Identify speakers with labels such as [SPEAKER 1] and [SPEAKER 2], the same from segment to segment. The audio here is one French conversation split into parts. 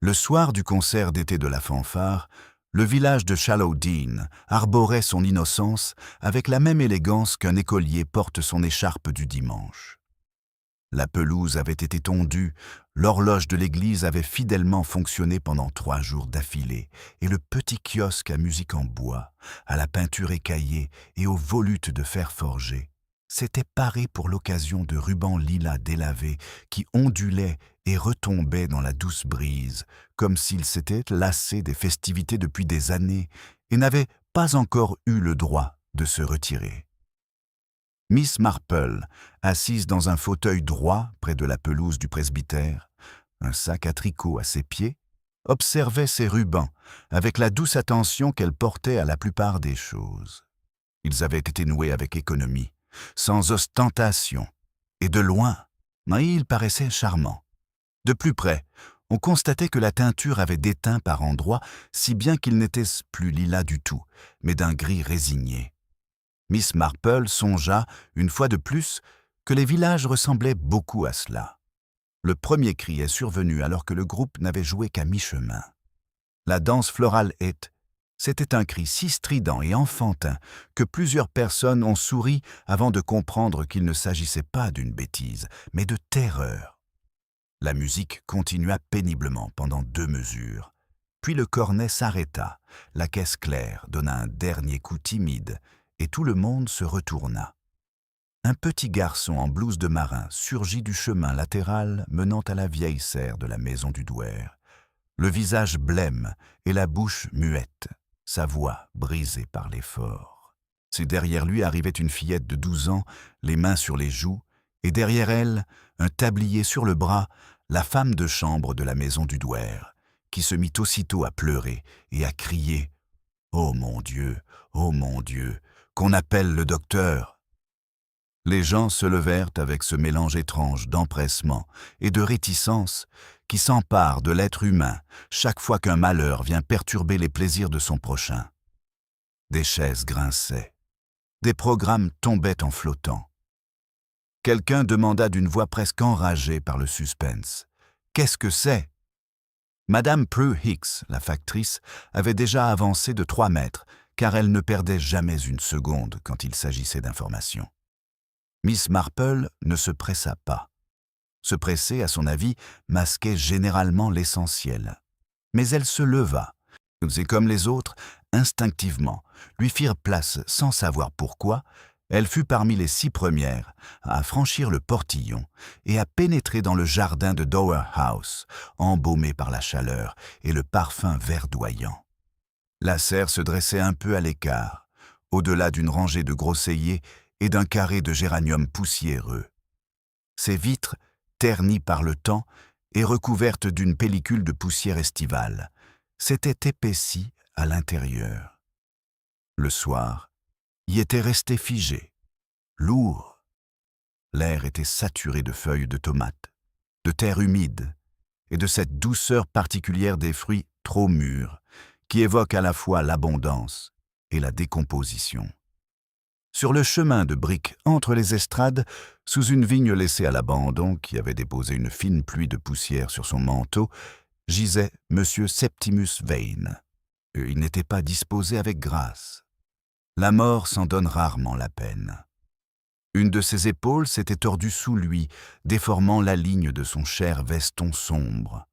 [SPEAKER 1] Le soir du concert d'été de la fanfare, le village de Shallow-Dean arborait son innocence avec la même élégance qu'un écolier porte son écharpe du dimanche. La pelouse avait été tondue, l'horloge de l'église avait fidèlement fonctionné pendant 3 jours d'affilée, et le petit kiosque à musique en bois, à la peinture écaillée et aux volutes de fer forgé, s'était paré pour l'occasion de rubans lilas délavés qui ondulaient et retombaient dans la douce brise, comme s'ils s'étaient lassés des festivités depuis des années et n'avaient pas encore eu le droit de se retirer. Miss Marple, assise dans un fauteuil droit près de la pelouse du presbytère, un sac à tricot à ses pieds, observait ses rubans avec la douce attention qu'elle portait à la plupart des choses. Ils avaient été noués avec économie, sans ostentation, et de loin, ils paraissaient charmants. De plus près, on constatait que la teinture avait déteint par endroits, si bien qu'ils n'étaient plus lilas du tout, mais d'un gris résigné. Miss Marple songea, une fois de plus, que les villages ressemblaient beaucoup à cela. Le premier cri est survenu alors que le groupe n'avait joué qu'à mi-chemin. La danse florale est. C'était un cri si strident et enfantin que plusieurs personnes ont souri avant de comprendre qu'il ne s'agissait pas d'une bêtise, mais de terreur. La musique continua péniblement pendant 2 mesures. Puis le cornet s'arrêta, la caisse claire donna un dernier coup timide, et tout le monde se retourna. Un petit garçon en blouse de marin surgit du chemin latéral menant à la vieille serre de la maison du douaire, le visage blême et la bouche muette, sa voix brisée par l'effort. C'est derrière lui arrivait une fillette de 12 ans, les mains sur les joues, et derrière elle, un tablier sur le bras, la femme de chambre de la maison du douaire, qui se mit aussitôt à pleurer et à crier « Oh mon Dieu, qu'on appelle le docteur !» Les gens se levèrent avec ce mélange étrange d'empressement et de réticence qui s'empare de l'être humain chaque fois qu'un malheur vient perturber les plaisirs de son prochain. Des chaises grinçaient, des programmes tombaient en flottant. Quelqu'un demanda d'une voix presque enragée par le suspense « Qu'est-ce que c'est ?» Madame Prue Hicks, la factrice, avait déjà avancé de 3 mètres, car elle ne perdait jamais une seconde quand il s'agissait d'informations. Miss Marple ne se pressa pas. Se presser, à son avis, masquait généralement l'essentiel. Mais elle se leva, et comme les autres, instinctivement, lui firent place sans savoir pourquoi. Elle fut parmi les 6 premières à franchir le portillon et à pénétrer dans le jardin de Dower House, embaumé par la chaleur et le parfum verdoyant. La serre se dressait un peu à l'écart, au-delà d'une rangée de groseilliers et d'un carré de géraniums poussiéreux. Ses vitres, ternies par le temps et recouvertes d'une pellicule de poussière estivale, s'étaient épaissies à l'intérieur. Le soir, y était resté figé, lourd. L'air était saturé de feuilles de tomates, de terre humide et de cette douceur particulière des fruits trop mûrs qui évoque à la fois l'abondance et la décomposition. Sur le chemin de briques entre les estrades, sous une vigne laissée à l'abandon qui avait déposé une fine pluie de poussière sur son manteau, gisait M. Septimus Vane. Il n'était pas disposé avec grâce. La mort s'en donne rarement la peine. Une de ses épaules s'était tordue sous lui, déformant la ligne de son cher veston sombre.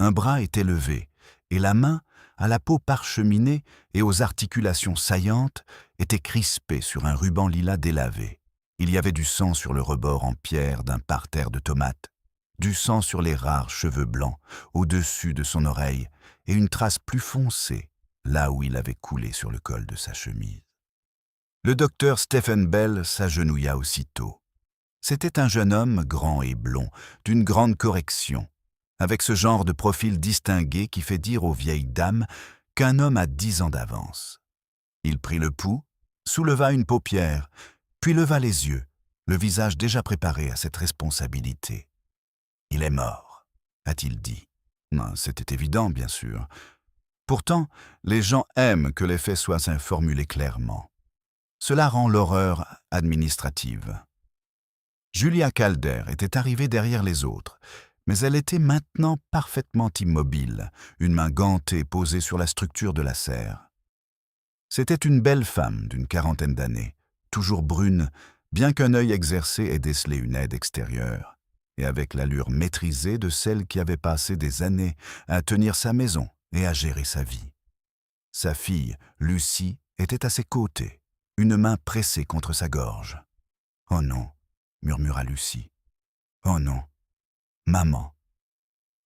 [SPEAKER 1] Un bras était levé, et la main, à la peau parcheminée et aux articulations saillantes, était crispée sur un ruban lilas délavé. Il y avait du sang sur le rebord en pierre d'un parterre de tomates, du sang sur les rares cheveux blancs, au-dessus de son oreille, et une trace plus foncée, là où il avait coulé sur le col de sa chemise. Le docteur Stephen Bell s'agenouilla aussitôt. C'était un jeune homme grand et blond, d'une grande correction, avec ce genre de profil distingué qui fait dire aux vieilles dames qu'un homme a 10 ans d'avance. Il prit le pouls, souleva une paupière, puis leva les yeux, le visage déjà préparé à cette responsabilité. « Il est mort », a-t-il dit. C'était évident, bien sûr. Pourtant, les gens aiment que les faits soient formulés clairement. Cela rend l'horreur administrative. Julia Calder était arrivée derrière les autres, Mais elle était maintenant parfaitement immobile, une main gantée posée sur la structure de la serre. C'était une belle femme d'une 40aine d'années, toujours brune, bien qu'un œil exercé ait décelé une aide extérieure, et avec l'allure maîtrisée de celle qui avait passé des années à tenir sa maison et à gérer sa vie. Sa fille, Lucie, était à ses côtés, une main pressée contre sa gorge. « Oh non !» murmura Lucie. « Oh non !» Maman.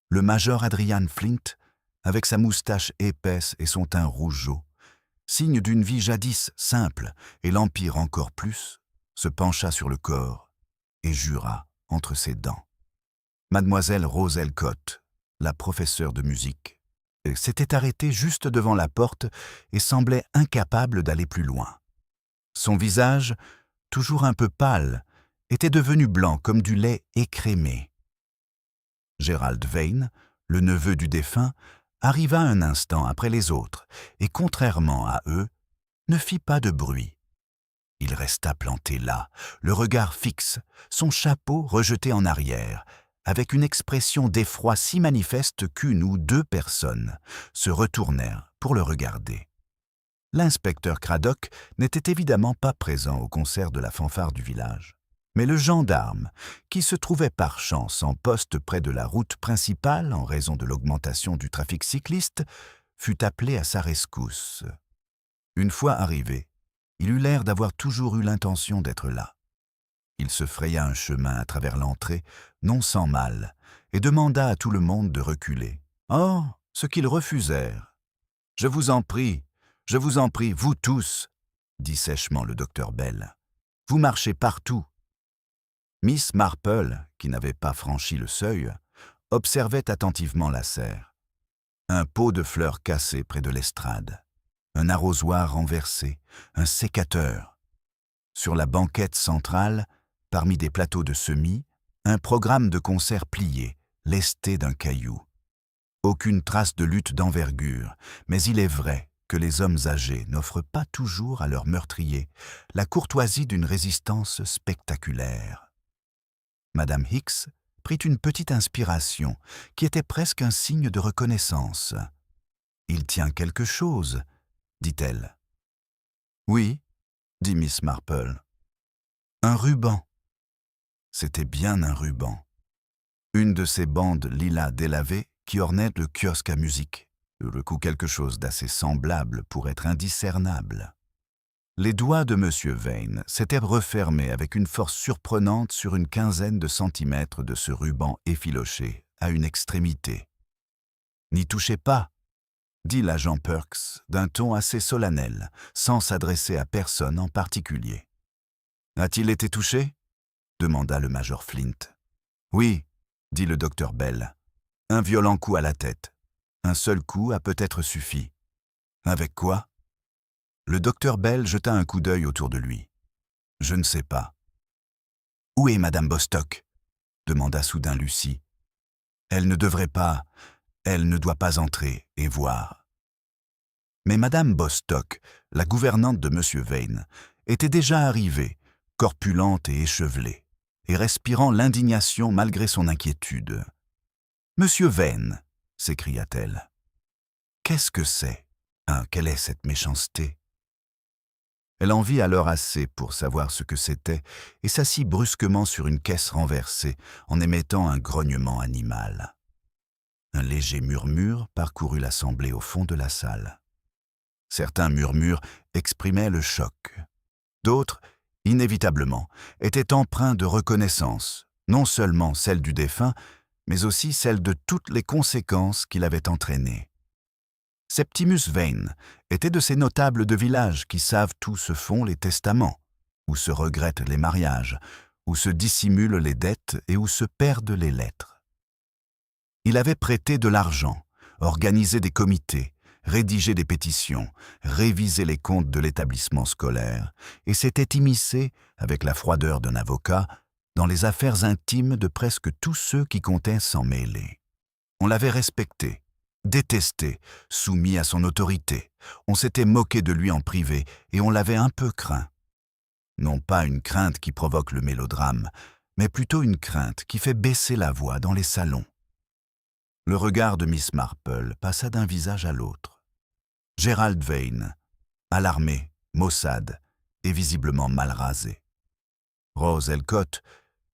[SPEAKER 1] Le major Adrian Flint, avec sa moustache épaisse et son teint rougeaud, signe d'une vie jadis simple et l'empire encore plus, se pencha sur le corps et jura entre ses dents. Mademoiselle Rose Elcott, la professeure de musique, s'était arrêtée juste devant la porte et semblait incapable d'aller plus loin. Son visage, toujours un peu pâle, était devenu blanc comme du lait écrémé. Gerald Vane, le neveu du défunt, arriva un instant après les autres et, contrairement à eux, ne fit pas de bruit. Il resta planté là, le regard fixe, son chapeau rejeté en arrière, avec une expression d'effroi si manifeste qu'une ou deux personnes se retournèrent pour le regarder. L'inspecteur Craddock n'était évidemment pas présent au concert de la fanfare du village. Mais le gendarme, qui se trouvait par chance en poste près de la route principale en raison de l'augmentation du trafic cycliste, fut appelé à sa rescousse. Une fois arrivé, il eut l'air d'avoir toujours eu l'intention d'être là. Il se fraya un chemin à travers l'entrée, non sans mal, et demanda à tout le monde de reculer. « Oh, ce qu'ils refusèrent !»« Je vous en prie, vous tous !» dit sèchement le docteur Bell. « Vous marchez partout. » Miss Marple, qui n'avait pas franchi le seuil, observait attentivement la serre. Un pot de fleurs cassé près de l'estrade, un arrosoir renversé, un sécateur. Sur la banquette centrale, parmi des plateaux de semis, un programme de concert plié, lesté d'un caillou. Aucune trace de lutte d'envergure, mais il est vrai que les hommes âgés n'offrent pas toujours à leurs meurtriers la courtoisie d'une résistance spectaculaire. Madame Hicks prit une petite inspiration qui était presque un signe de reconnaissance. « Il tient quelque chose », dit-elle. « Oui », dit Miss Marple. « Un ruban. » C'était bien un ruban. Une de ces bandes lilas délavées qui ornaient le kiosque à musique, le coup quelque chose d'assez semblable pour être indiscernable. Les doigts de M. Vane s'étaient refermés avec une force surprenante sur une 15aine de centimètres de ce ruban effiloché à une extrémité. « N'y touchez pas !» dit l'agent Perks d'un ton assez solennel, sans s'adresser à personne en particulier. « A-t-il été touché ?» demanda le major Flint. « Oui, » dit le docteur Bell. « Un violent coup à la tête. Un seul coup a peut-être suffi. »« Avec quoi ?» Le docteur Bell jeta un coup d'œil autour de lui. « Je ne sais pas. »« Où est Madame Bostock ?» demanda soudain Lucie. « Elle ne devrait pas, elle ne doit pas entrer et voir. » Mais Madame Bostock, la gouvernante de M. Vane, était déjà arrivée, corpulente et échevelée, et respirant l'indignation malgré son inquiétude. « Monsieur Vane !» s'écria-t-elle. « Qu'est-ce que c'est ? Quelle est cette méchanceté ?» Elle en vit alors assez pour savoir ce que c'était et s'assit brusquement sur une caisse renversée en émettant un grognement animal. Un léger murmure parcourut l'assemblée au fond de la salle. Certains murmures exprimaient le choc. D'autres, inévitablement, étaient empreints de reconnaissance, non seulement celle du défunt, mais aussi celle de toutes les conséquences qu'il avait entraînées. Septimus Vane était de ces notables de village qui savent où se font les testaments, où se regrettent les mariages, où se dissimulent les dettes et où se perdent les lettres. Il avait prêté de l'argent, organisé des comités, rédigé des pétitions, révisé les comptes de l'établissement scolaire et s'était immiscé, avec la froideur d'un avocat, dans les affaires intimes de presque tous ceux qui comptaient s'en mêler. On l'avait respecté, détesté, soumis à son autorité. On s'était moqué de lui en privé et on l'avait un peu craint. Non pas une crainte qui provoque le mélodrame, mais plutôt une crainte qui fait baisser la voix dans les salons, Le regard de Miss Marple passa d'un visage à l'autre. Gerald Vane, alarmé, maussade et visiblement mal rasé. Rose Elcott,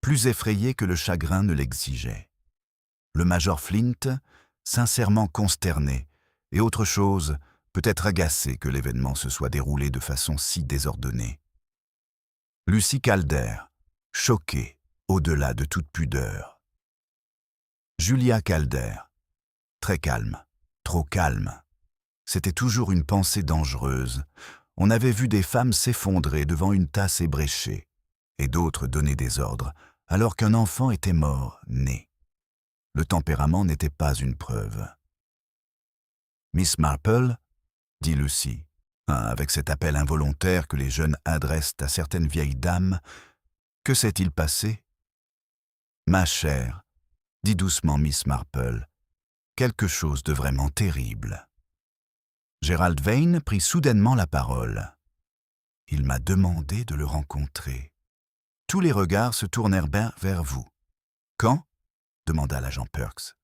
[SPEAKER 1] plus effrayée que le chagrin ne l'exigeait. Le major Flint, sincèrement consterné, et autre chose, peut-être agacé que l'événement se soit déroulé de façon si désordonnée. Lucy Calder, choquée, au-delà de toute pudeur. Julia Calder, très calme, trop calme. C'était toujours une pensée dangereuse. On avait vu des femmes s'effondrer devant une tasse ébréchée, et d'autres donner des ordres, alors qu'un enfant était mort, né. Le tempérament n'était pas une preuve. « Miss Marple » dit Lucy, avec cet appel involontaire que les jeunes adressent à certaines vieilles dames. « Que s'est-il passé ?»« Ma chère, » dit doucement Miss Marple, « quelque chose de vraiment terrible. » Gerald Vane prit soudainement la parole. « Il m'a demandé de le rencontrer. » Tous les regards se tournèrent vers vous. « Quand ?» demanda l'agent Perks.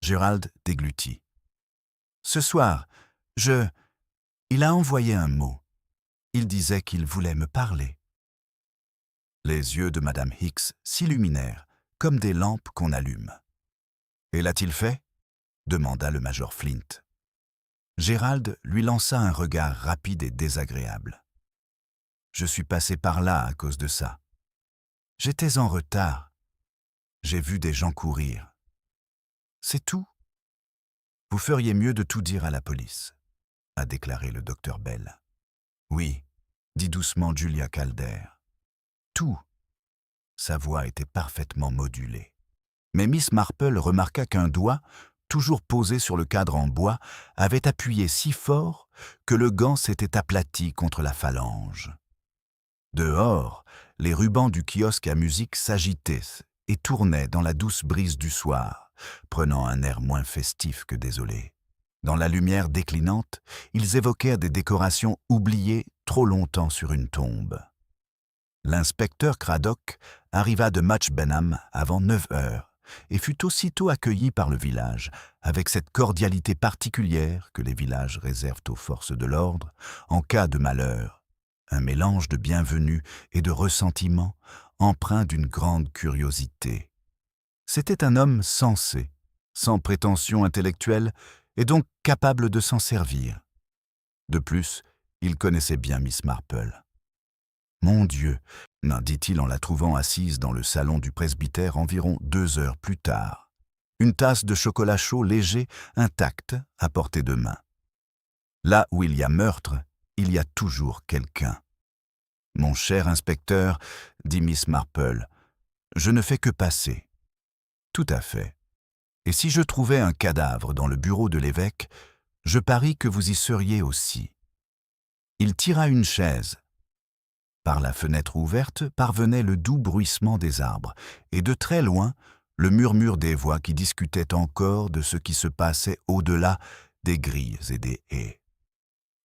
[SPEAKER 1] Gerald déglutit. « Ce soir, il a envoyé un mot. Il disait qu'il voulait me parler. » Les yeux de Madame Hicks s'illuminèrent, comme des lampes qu'on allume. « Et l'a-t-il fait ?» demanda le major Flint. Gerald lui lança un regard rapide et désagréable. « Je suis passé par là à cause de ça. J'étais en retard. J'ai vu des gens courir. C'est tout. Vous feriez mieux de tout dire à la police, » a déclaré le docteur Bell. « Oui, » dit doucement Julia Calder. « Tout. » Sa voix était parfaitement modulée. Mais Miss Marple remarqua qu'un doigt, toujours posé sur le cadre en bois, avait appuyé si fort que le gant s'était aplati contre la phalange. Dehors, les rubans du kiosque à musique s'agitaient et tournaient dans la douce brise du soir, prenant un air moins festif que désolé. Dans la lumière déclinante, ils évoquèrent des décorations oubliées trop longtemps sur une tombe. L'inspecteur Craddock arriva de Much Benham avant 9 heures et fut aussitôt accueilli par le village, avec cette cordialité particulière que les villages réservent aux forces de l'ordre en cas de malheur, un mélange de bienvenue et de ressentiment empreint d'une grande curiosité. C'était un homme sensé, sans prétention intellectuelle et donc capable de s'en servir. De plus, il connaissait bien Miss Marple. « Mon Dieu !» dit-il en la trouvant assise dans le salon du presbytère environ 2 heures plus tard. Une tasse de chocolat chaud léger, intacte, à portée de main. Là où il y a meurtre, il y a toujours quelqu'un. « Mon cher inspecteur, » dit Miss Marple, « je ne fais que passer. »« Tout à fait. Et si je trouvais un cadavre dans le bureau de l'évêque, je parie que vous y seriez aussi. » Il tira une chaise. Par la fenêtre ouverte parvenait le doux bruissement des arbres, et de très loin, le murmure des voix qui discutaient encore de ce qui se passait au-delà des grilles et des haies.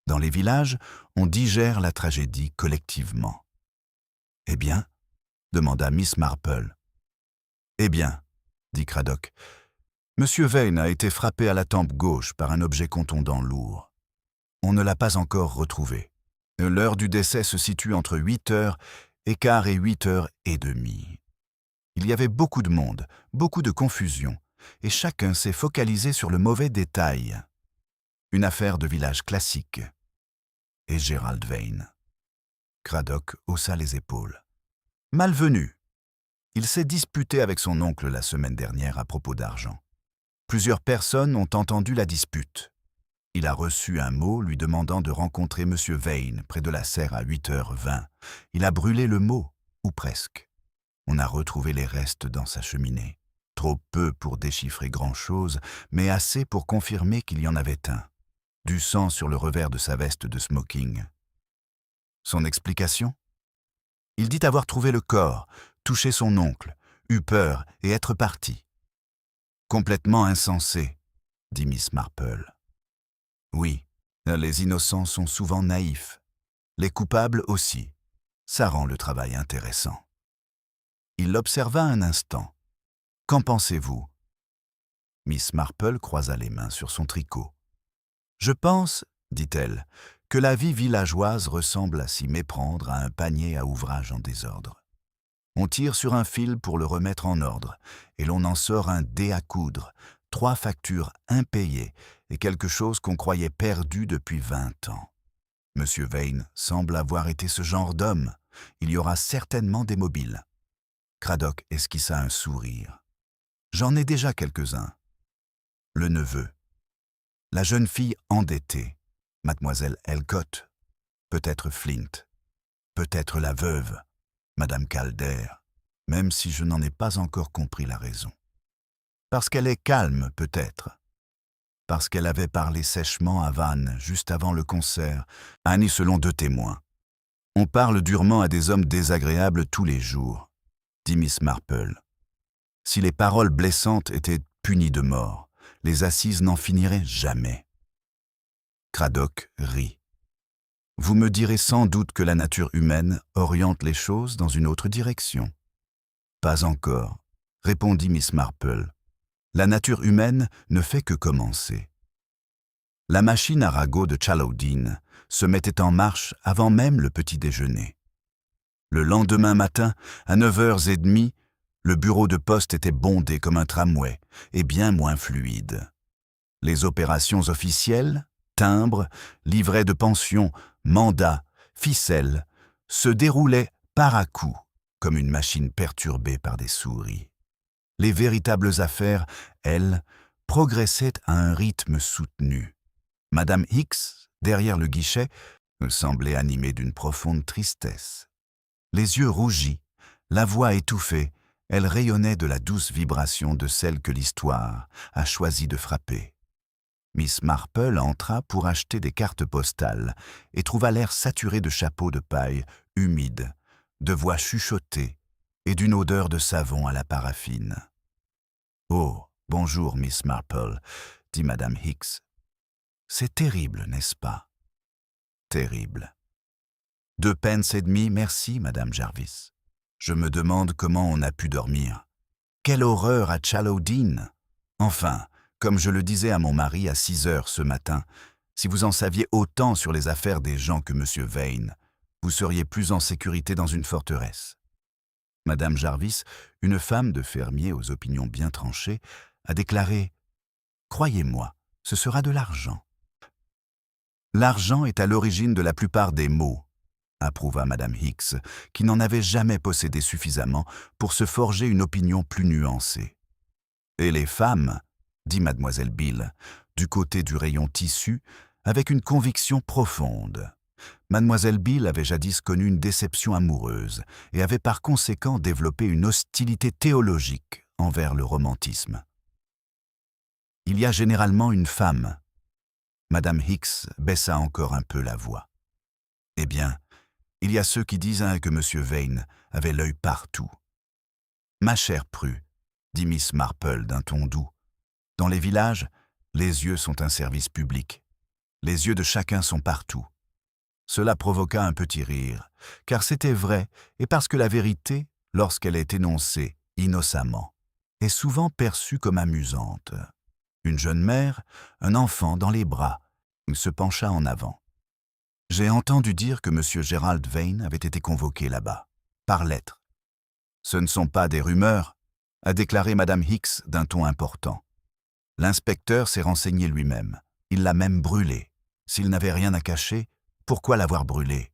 [SPEAKER 1] Dans les villages, on digère la tragédie collectivement. « Eh bien ?» demanda Miss Marple. « Eh bien ?» dit Craddock. « Monsieur Vane a été frappé à la tempe gauche par un objet contondant lourd. On ne l'a pas encore retrouvé. L'heure du décès se situe entre 8h15 et 8h30. Il y avait beaucoup de monde, beaucoup de confusion, et chacun s'est focalisé sur le mauvais détail. Une affaire de village classique. Et Gerald Vane. » Craddock haussa les épaules. « Malvenu. Il s'est disputé avec son oncle la semaine dernière à propos d'argent. Plusieurs personnes ont entendu la dispute. Il a reçu un mot lui demandant de rencontrer M. Vane près de la serre à 8h20. Il a brûlé le mot, ou presque. On a retrouvé les restes dans sa cheminée. Trop peu pour déchiffrer grand-chose, mais assez pour confirmer qu'il y en avait un. Du sang sur le revers de sa veste de smoking. Son explication ? Il dit avoir trouvé le corps, touché son oncle, eu peur et être parti. Complètement insensé, dit Miss Marple. Oui, les innocents sont souvent naïfs. Les coupables aussi. Ça rend le travail intéressant. Il l'observa un instant. Qu'en pensez-vous ? Miss Marple croisa les mains sur son tricot. « Je pense, dit-elle, que la vie villageoise ressemble à s'y méprendre à un panier à ouvrage en désordre. On tire sur un fil pour le remettre en ordre, et l'on en sort un dé à coudre, 3 factures impayées et quelque chose qu'on croyait perdu depuis 20 ans. Monsieur Vane semble avoir été ce genre d'homme. Il y aura certainement des mobiles. » Cradock esquissa un sourire. « J'en ai déjà quelques-uns. » Le neveu. La jeune fille endettée, mademoiselle Elcott. Peut-être Flint. Peut-être la veuve, madame Calder, même si je n'en ai pas encore compris la raison. Parce qu'elle est calme, peut-être. Parce qu'elle avait parlé sèchement à Van juste avant le concert, Annie selon 2 témoins. On parle durement à des hommes désagréables tous les jours, dit Miss Marple. Si les paroles blessantes étaient punies de mort, les assises n'en finiraient jamais. Cradock rit. Vous me direz sans doute que la nature humaine oriente les choses dans une autre direction. Pas encore, répondit Miss Marple. La nature humaine ne fait que commencer. La machine à ragots de Challowdean se mettait en marche avant même le petit déjeuner. Le lendemain matin, à 9h30, le bureau de poste était bondé comme un tramway et bien moins fluide. Les opérations officielles, timbres, livrets de pension, mandats, ficelles, se déroulaient par à coups, comme une machine perturbée par des souris. Les véritables affaires, elles, progressaient à un rythme soutenu. Madame Hicks, derrière le guichet, semblait animée d'une profonde tristesse. Les yeux rougis, la voix étouffée, elle rayonnait de la douce vibration de celle que l'histoire a choisi de frapper. Miss Marple entra pour acheter des cartes postales et trouva l'air saturé de chapeaux de paille, humides, de voix chuchotées et d'une odeur de savon à la paraffine. « Oh, bonjour, Miss Marple, » dit Madame Hicks. « C'est terrible, n'est-ce pas? » « Terrible. 2 pence et demi, merci, Madame Jarvis. Je me demande comment on a pu dormir. Quelle horreur à Challowdean! Enfin, comme je le disais à mon mari à 6h ce matin, si vous en saviez autant sur les affaires des gens que Monsieur Vane, vous seriez plus en sécurité dans une forteresse. » Madame Jarvis, une femme de fermier aux opinions bien tranchées, a déclaré « Croyez-moi, ce sera de l'argent. » « L'argent est à l'origine de la plupart des maux, » approuva Madame Hicks, qui n'en avait jamais possédé suffisamment pour se forger une opinion plus nuancée. « Et les femmes, » dit Mademoiselle Beale, du côté du rayon tissu, avec une conviction profonde. Mademoiselle Beale avait jadis connu une déception amoureuse et avait par conséquent développé une hostilité théologique envers le romantisme. « Il y a généralement une femme. » Madame Hicks baissa encore un peu la voix. « Eh bien, il y a ceux qui disent que Monsieur Vane avait l'œil partout. »« Ma chère Prue, » dit Miss Marple d'un ton doux, « dans les villages, les yeux sont un service public. Les yeux de chacun sont partout. » Cela provoqua un petit rire, car c'était vrai, et parce que la vérité, lorsqu'elle est énoncée innocemment, est souvent perçue comme amusante. Une jeune mère, un enfant dans les bras, se pencha en avant. « J'ai entendu dire que M. Gerald Vane avait été convoqué là-bas, par lettre. »« Ce ne sont pas des rumeurs, » a déclaré Madame Hicks d'un ton important. « L'inspecteur s'est renseigné lui-même. Il l'a même brûlé. S'il n'avait rien à cacher, pourquoi l'avoir brûlé ?»«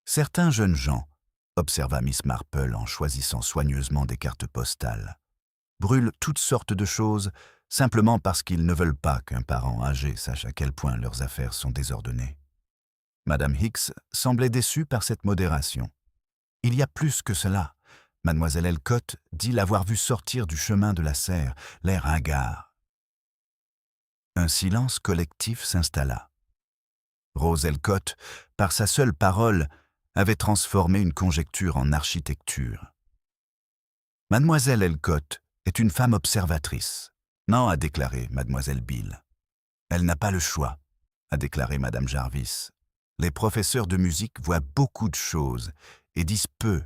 [SPEAKER 1] Certains jeunes gens, » observa Miss Marple en choisissant soigneusement des cartes postales, « brûlent toutes sortes de choses simplement parce qu'ils ne veulent pas qu'un parent âgé sache à quel point leurs affaires sont désordonnées. » Madame Hicks semblait déçue par cette modération. « Il y a plus que cela. Mademoiselle Elcott dit l'avoir vu sortir du chemin de la serre, l'air hagard. » Un silence collectif s'installa. Rose Elcott, par sa seule parole, avait transformé une conjecture en architecture. « Mademoiselle Elcott est une femme observatrice. » Non, a déclaré Mademoiselle Beale. « Elle n'a pas le choix, » a déclaré Madame Jarvis. « Les professeurs de musique voient beaucoup de choses et disent peu. »«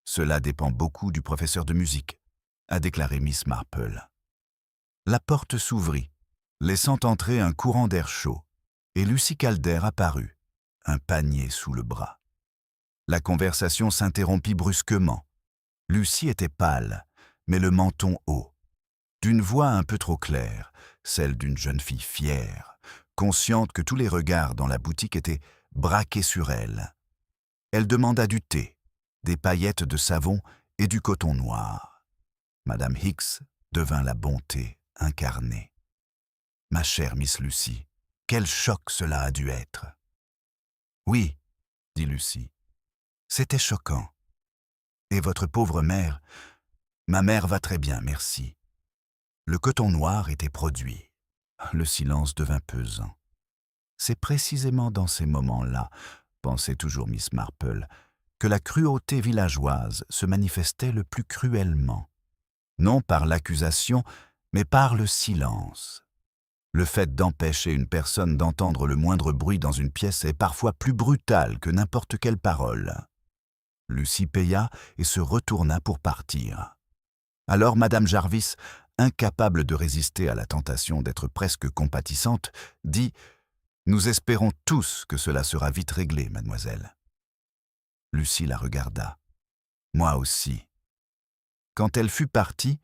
[SPEAKER 1] Cela dépend beaucoup du professeur de musique, » a déclaré Miss Marple. La porte s'ouvrit, laissant entrer un courant d'air chaud, et Lucy Calder apparut, un panier sous le bras. La conversation s'interrompit brusquement. Lucy était pâle, mais le menton haut. D'une voix un peu trop claire, celle d'une jeune fille fière, consciente que tous les regards dans la boutique étaient braqués sur elle. Elle demanda du thé, des paillettes de savon et du coton noir. Madame Hicks devint la bonté incarnée. « Ma chère Miss Lucy, quel choc cela a dû être !»« Oui, » dit Lucy, « c'était choquant. Et votre pauvre mère ? » ?»« Ma mère va très bien, merci. » Le coton noir était produit. Le silence devint pesant. C'est précisément dans ces moments-là, pensait toujours Miss Marple, que la cruauté villageoise se manifestait le plus cruellement. Non par l'accusation, mais par le silence. Le fait d'empêcher une personne d'entendre le moindre bruit dans une pièce est parfois plus brutal que n'importe quelle parole. Lucy paya et se retourna pour partir. Alors Madame Jarvis, incapable de résister à la tentation d'être presque compatissante, dit « Nous espérons tous que cela sera vite réglé, mademoiselle. » Lucy la regarda. « Moi aussi. » Quand elle fut partie,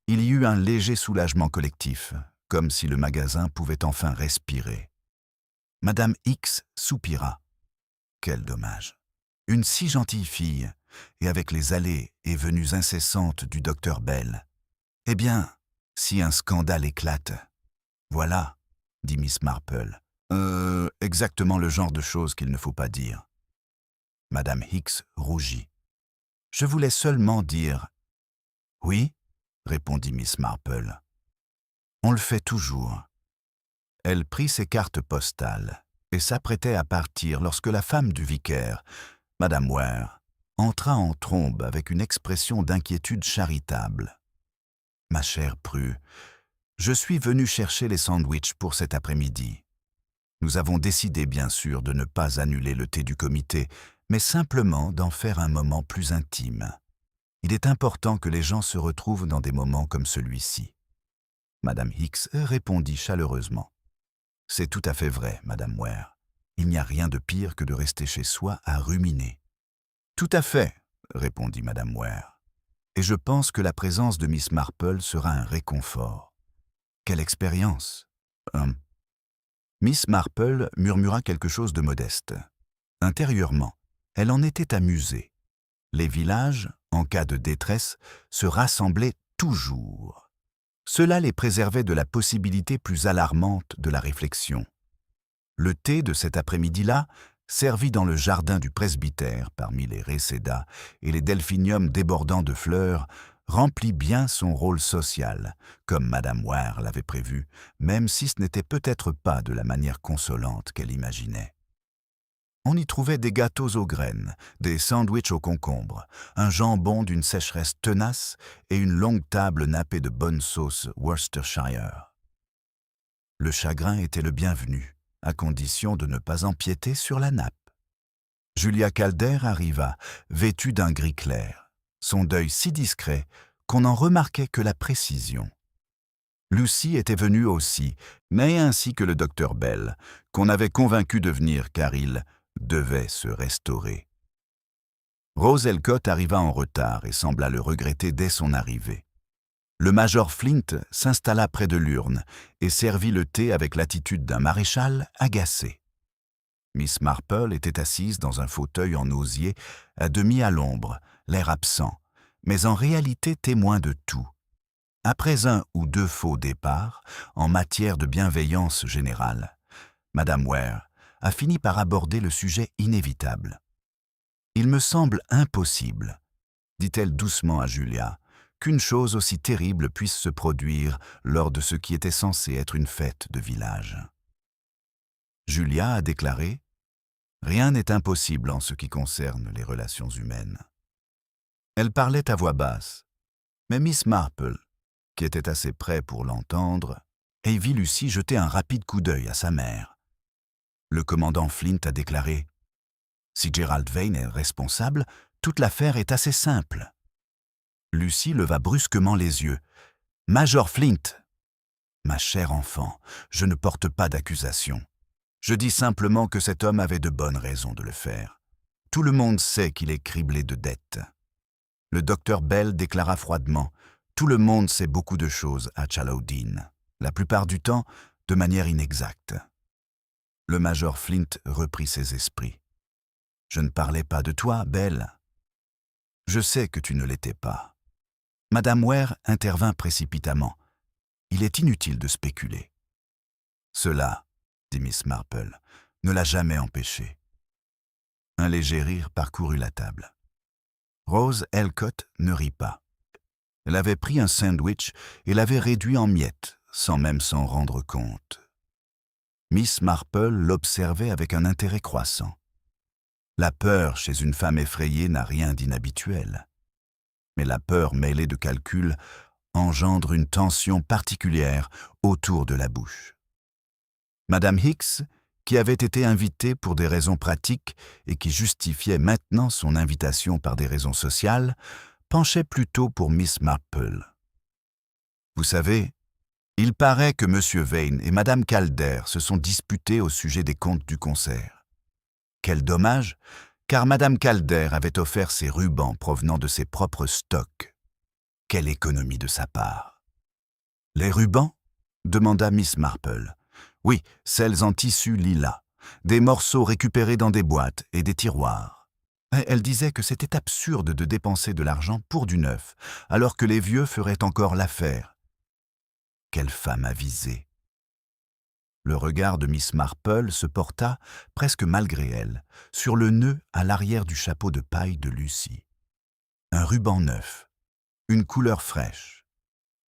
[SPEAKER 1] il y eut un léger soulagement collectif, comme si le magasin pouvait enfin respirer. Madame X soupira. Quel dommage. Une si gentille fille, et avec les allées et venues incessantes du docteur Bell. Eh bien, si un scandale éclate. Voilà, dit Miss Marple. Exactement le genre de choses qu'il ne faut pas dire. Madame Hicks rougit. Je voulais seulement dire. Oui, répondit Miss Marple. On le fait toujours. Elle prit ses cartes postales et s'apprêtait à partir lorsque la femme du vicaire, Madame Ware, entra en trombe avec une expression d'inquiétude charitable. « Ma chère Prue, je suis venue chercher les sandwichs pour cet après-midi. Nous avons décidé bien sûr de ne pas annuler le thé du comité, mais simplement d'en faire un moment plus intime. Il est important que les gens se retrouvent dans des moments comme celui-ci. » Madame Hicks répondit chaleureusement. « C'est tout à fait vrai, Madame Ware. Il n'y a rien de pire que de rester chez soi à ruminer. »« Tout à fait, » répondit Madame Ware. « Et je pense que la présence de Miss Marple sera un réconfort. Quelle expérience !» Miss Marple murmura quelque chose de modeste. Intérieurement, elle en était amusée. Les villages, en cas de détresse, se rassemblaient toujours. Cela les préservait de la possibilité plus alarmante de la réflexion. Le thé de cet après-midi-là, servi dans le jardin du presbytère parmi les résédas et les delphiniums débordant de fleurs, remplit bien son rôle social, comme Madame Ware l'avait prévu, même si ce n'était peut-être pas de la manière consolante qu'elle imaginait. On y trouvait des gâteaux aux graines, des sandwichs aux concombres, un jambon d'une sécheresse tenace et une longue table nappée de bonne sauce Worcestershire. Le chagrin était le bienvenu, à condition de ne pas empiéter sur la nappe. Julia Calder arriva, vêtue d'un gris clair, son deuil si discret qu'on n'en remarquait que la précision. Lucy était venue aussi, mais ainsi que le docteur Bell, qu'on avait convaincu de venir car il devait se restaurer. Rose Elcott arriva en retard et sembla le regretter dès son arrivée. Le major Flint s'installa près de l'urne et servit le thé avec l'attitude d'un maréchal agacé. Miss Marple était assise dans un fauteuil en osier, à demi à l'ombre, l'air absent, mais en réalité témoin de tout. Après un ou deux faux départs, en matière de bienveillance générale, Madame Ware a fini par aborder le sujet inévitable. « Il me semble impossible, » dit-elle doucement à Julia, « qu'une chose aussi terrible puisse se produire lors de ce qui était censé être une fête de village. » Julia a déclaré « Rien n'est impossible en ce qui concerne les relations humaines. » Elle parlait à voix basse, mais Miss Marple, qui était assez près pour l'entendre, et vit Lucy jeter un rapide coup d'œil à sa mère. Le commandant Flint a déclaré « Si Gerald Vane est responsable, toute l'affaire est assez simple. » Lucy leva brusquement les yeux. « Major Flint !» Ma chère enfant, je ne porte pas d'accusation. Je dis simplement que cet homme avait de bonnes raisons de le faire. Tout le monde sait qu'il est criblé de dettes. Le docteur Bell déclara froidement « Tout le monde sait beaucoup de choses à Challow-Dean, la plupart du temps de manière inexacte. » Le major Flint reprit ses esprits. « Je ne parlais pas de toi, Bell. Je sais que tu ne l'étais pas. » Madame Ware intervint précipitamment. « Il est inutile de spéculer. » Cela, dit Miss Marple, ne l'a jamais empêché. Un léger rire parcourut la table. Rose Elcott ne rit pas. Elle avait pris un sandwich et l'avait réduit en miettes, sans même s'en rendre compte. Miss Marple l'observait avec un intérêt croissant. La peur chez une femme effrayée n'a rien d'inhabituel. Mais la peur mêlée de calcul engendre une tension particulière autour de la bouche. Madame Hicks, qui avait été invitée pour des raisons pratiques et qui justifiait maintenant son invitation par des raisons sociales, penchait plutôt pour Miss Marple. « Vous savez, il paraît que M. Vane et Mme Calder se sont disputés au sujet des comptes du concert. Quel dommage, car Mme Calder avait offert ses rubans provenant de ses propres stocks. Quelle économie de sa part. »« Les rubans ?» demanda Miss Marple. « Oui, celles en tissu lilas, des morceaux récupérés dans des boîtes et des tiroirs. » Elle disait que c'était absurde de dépenser de l'argent pour du neuf, alors que les vieux feraient encore l'affaire. Quelle femme avisée! Le regard de Miss Marple se porta, presque malgré elle, sur le nœud à l'arrière du chapeau de paille de Lucie. Un ruban neuf, une couleur fraîche.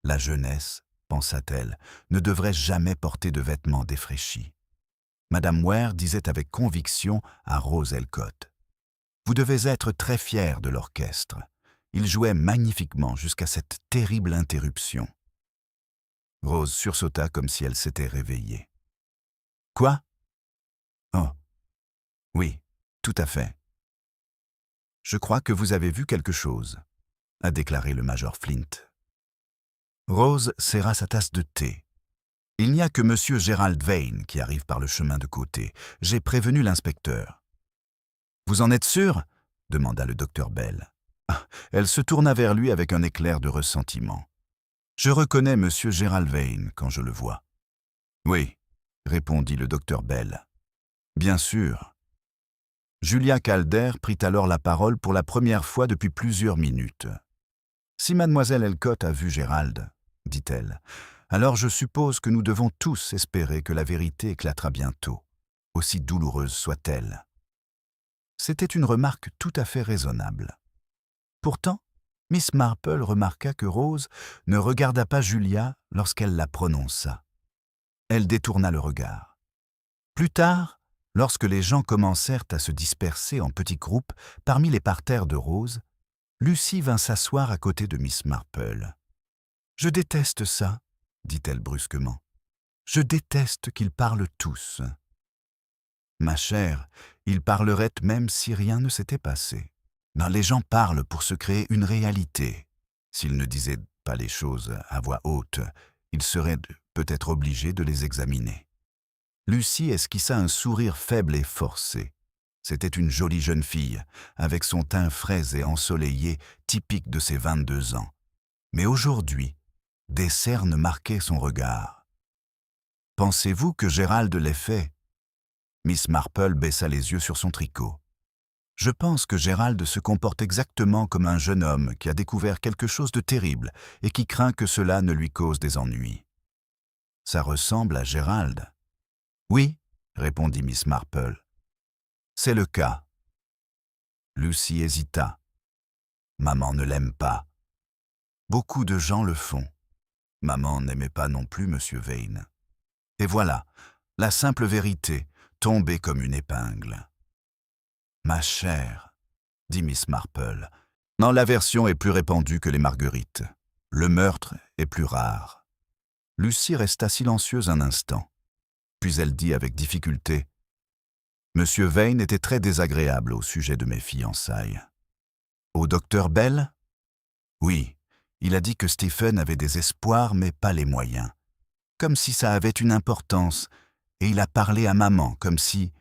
[SPEAKER 1] La jeunesse, pensa-t-elle, ne devrait jamais porter de vêtements défraîchis. Madame Ware disait avec conviction à Rose Elcott. « Vous devez être très fière de l'orchestre. Il jouait magnifiquement jusqu'à cette terrible interruption. » Rose sursauta comme si elle s'était réveillée. « Quoi ? Oh, oui, tout à fait. Je crois que vous avez vu quelque chose, » a déclaré le major Flint. Rose serra sa tasse de thé. « Il n'y a que M. Gerald Vane qui arrive par le chemin de côté. J'ai prévenu l'inspecteur. »« Vous en êtes sûr ?» demanda le docteur Bell. Elle se tourna vers lui avec un éclair de ressentiment. « Je reconnais M. Gerald Vane quand je le vois. »« Oui, » répondit le docteur Bell. « Bien sûr. » Julia Calder prit alors la parole pour la première fois depuis plusieurs minutes. « Si mademoiselle Elcott a vu Gérald, dit-elle, alors je suppose que nous devons tous espérer que la vérité éclatera bientôt, aussi douloureuse soit-elle. » C'était une remarque tout à fait raisonnable. Pourtant, Miss Marple remarqua que Rose ne regarda pas Julia lorsqu'elle la prononça. Elle détourna le regard. Plus tard, lorsque les gens commencèrent à se disperser en petits groupes parmi les parterres de Rose, Lucie vint s'asseoir à côté de Miss Marple. « Je déteste ça, » dit-elle brusquement. « Je déteste qu'ils parlent tous. » « Ma chère, ils parleraient même si rien ne s'était passé. Non, les gens parlent pour se créer une réalité. S'ils ne disaient pas les choses à voix haute, ils seraient peut-être obligés de les examiner. » Lucie esquissa un sourire faible et forcé. C'était une jolie jeune fille, avec son teint frais et ensoleillé, typique de ses 22 ans. Mais aujourd'hui, des cernes marquaient son regard. « Pensez-vous que Gérald l'ait fait ?» Miss Marple baissa les yeux sur son tricot. « Je pense que Gérald se comporte exactement comme un jeune homme qui a découvert quelque chose de terrible et qui craint que cela ne lui cause des ennuis. »« Ça ressemble à Gérald. »« Oui, » répondit Miss Marple. « C'est le cas. » Lucie hésita. « Maman ne l'aime pas. Beaucoup de gens le font. Maman n'aimait pas non plus M. Vane. Et voilà, la simple vérité, tombée comme une épingle. »« Ma chère, » dit Miss Marple, « non, l'aversion est plus répandue que les marguerites. Le meurtre est plus rare. » Lucie resta silencieuse un instant. Puis elle dit avec difficulté, « Monsieur Vane était très désagréable au sujet de mes fiançailles. »« Au docteur Bell ?»« Oui, il a dit que Stephen avait des espoirs mais pas les moyens. comme si ça avait une importance, et il a parlé à maman, comme si...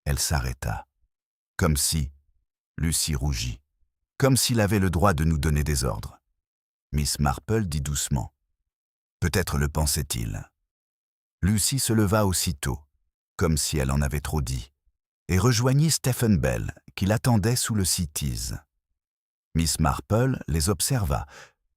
[SPEAKER 1] Elle s'arrêta. Comme si... Lucy rougit. Comme s'il avait le droit de nous donner des ordres. Miss Marple dit doucement. Peut-être le pensait-il. Lucy se leva aussitôt, comme si elle en avait trop dit, et rejoignit Stephen Bell, qui l'attendait sous le citise. Miss Marple les observa,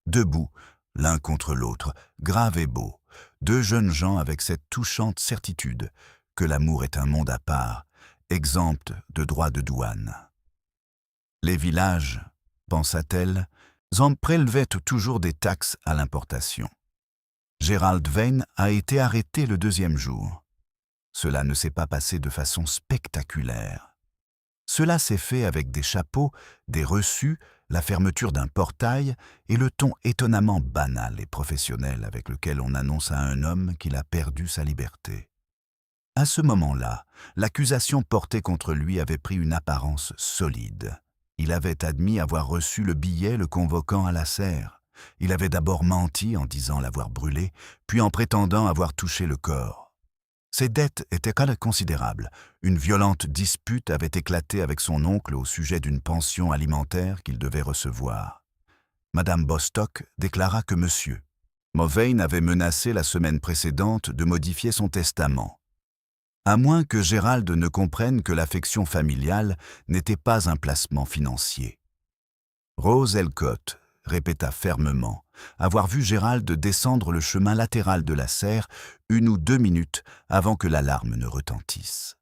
[SPEAKER 1] debout, l'un contre l'autre, graves et beaux, deux jeunes gens avec cette touchante certitude que l'amour est un monde à part, exempt de droits de douane. Les villages, pensa-t-elle, en prélevaient toujours des taxes à l'importation. Gerald Vane a été arrêté le 2e jour. Cela ne s'est pas passé de façon spectaculaire. Cela s'est fait avec des chapeaux, des reçus, la fermeture d'un portail et le ton étonnamment banal et professionnel avec lequel on annonce à un homme qu'il a perdu sa liberté. À ce moment-là, l'accusation portée contre lui avait pris une apparence solide. Il avait admis avoir reçu le billet le convoquant à la serre. Il avait d'abord menti en disant l'avoir brûlé, puis en prétendant avoir touché le corps. Ses dettes étaient considérables. Une violente dispute avait éclaté avec son oncle au sujet d'une pension alimentaire qu'il devait recevoir. Madame Bostock déclara que Monsieur Vane avait menacé la semaine précédente de modifier son testament. À moins que Gerald ne comprenne que l'affection familiale n'était pas un placement financier. Rose Elcott répéta fermement avoir vu Gerald descendre le chemin latéral de la serre 1 ou 2 minutes avant que l'alarme ne retentisse.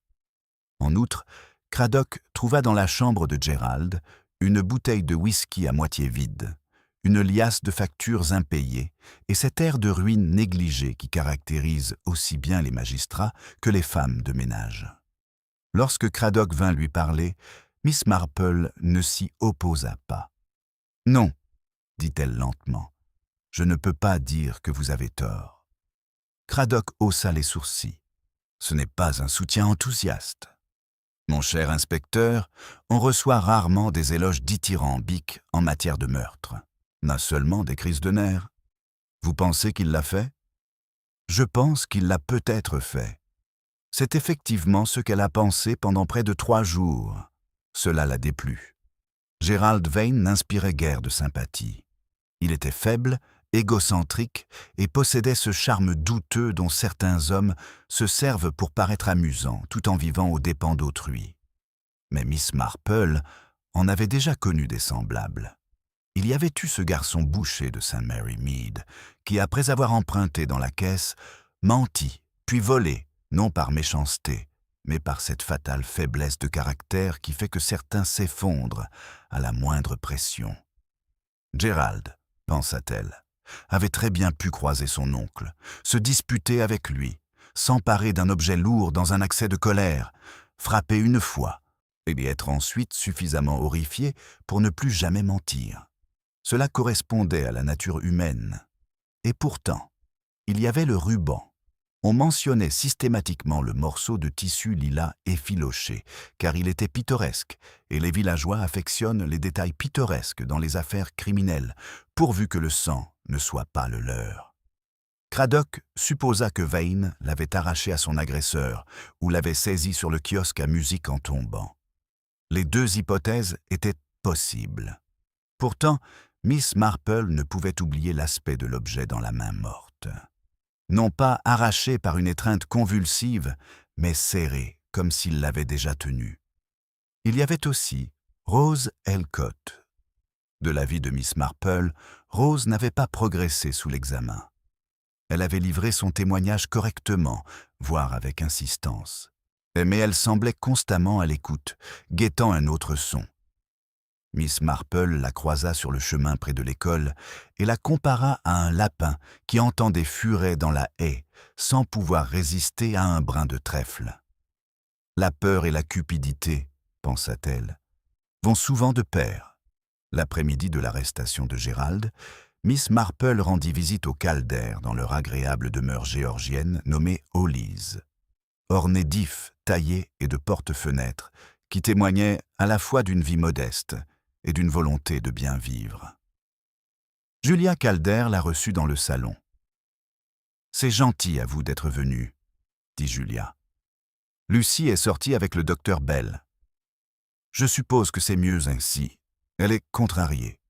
[SPEAKER 1] En outre, Craddock trouva dans la chambre de Gerald une bouteille de whisky à moitié vide, une liasse de factures impayées et cet air de ruine négligée qui caractérise aussi bien les magistrats que les femmes de ménage. Lorsque Craddock vint lui parler, Miss Marple ne s'y opposa pas. « Non, dit-elle lentement, je ne peux pas dire que vous avez tort. » Craddock haussa les sourcils. Ce n'est pas un soutien enthousiaste. Mon cher inspecteur, on reçoit rarement des éloges dithyrambiques en matière de meurtre. N'a seulement des crises de nerfs. Vous pensez qu'il l'a fait? Je pense qu'il l'a peut-être fait. C'est effectivement ce qu'elle a pensé pendant près de 3 jours. Cela la déplut. Gerald Vane n'inspirait guère de sympathie. Il était faible, égocentrique et possédait ce charme douteux dont certains hommes se servent pour paraître amusants tout en vivant aux dépens d'autrui. Mais Miss Marple en avait déjà connu des semblables. Il y avait eu ce garçon boucher de St. Mary Mead qui, après avoir emprunté dans la caisse, mentit, puis volé, non par méchanceté, mais par cette fatale faiblesse de caractère qui fait que certains s'effondrent à la moindre pression. Gerald, pensa-t-elle, avait très bien pu croiser son oncle, se disputer avec lui, s'emparer d'un objet lourd dans un accès de colère, frapper une fois, et être ensuite suffisamment horrifié pour ne plus jamais mentir. Cela correspondait à la nature humaine. Et pourtant, il y avait le ruban. On mentionnait systématiquement le morceau de tissu lilas effiloché, car il était pittoresque, et les villageois affectionnent les détails pittoresques dans les affaires criminelles, pourvu que le sang ne soit pas le leur. Craddock supposa que Vane l'avait arraché à son agresseur ou l'avait saisi sur le kiosque à musique en tombant. Les 2 hypothèses étaient possibles. Pourtant, Miss Marple ne pouvait oublier l'aspect de l'objet dans la main morte. Non pas arraché par une étreinte convulsive, mais serré, comme s'il l'avait déjà tenu. Il y avait aussi Rose Elcott. De l'avis de Miss Marple, Rose n'avait pas progressé sous l'examen. Elle avait livré son témoignage correctement, voire avec insistance. Mais elle semblait constamment à l'écoute, guettant un autre son. Miss Marple la croisa sur le chemin près de l'école et la compara à un lapin qui entend des furets dans la haie sans pouvoir résister à un brin de trèfle. La peur et la cupidité, pensa-t-elle, vont souvent de pair. L'après-midi de l'arrestation de Gerald, Miss Marple rendit visite aux Calder dans leur agréable demeure géorgienne nommée Holly's, ornée d'ifs taillés et de porte-fenêtres qui témoignaient à la fois d'une vie modeste et d'une volonté de bien vivre. Julia Calder la reçut dans le salon. C'est gentil à vous d'être venu, dit Julia. Lucie est sortie avec le docteur Bell. Je suppose que c'est mieux ainsi. Elle est contrariée.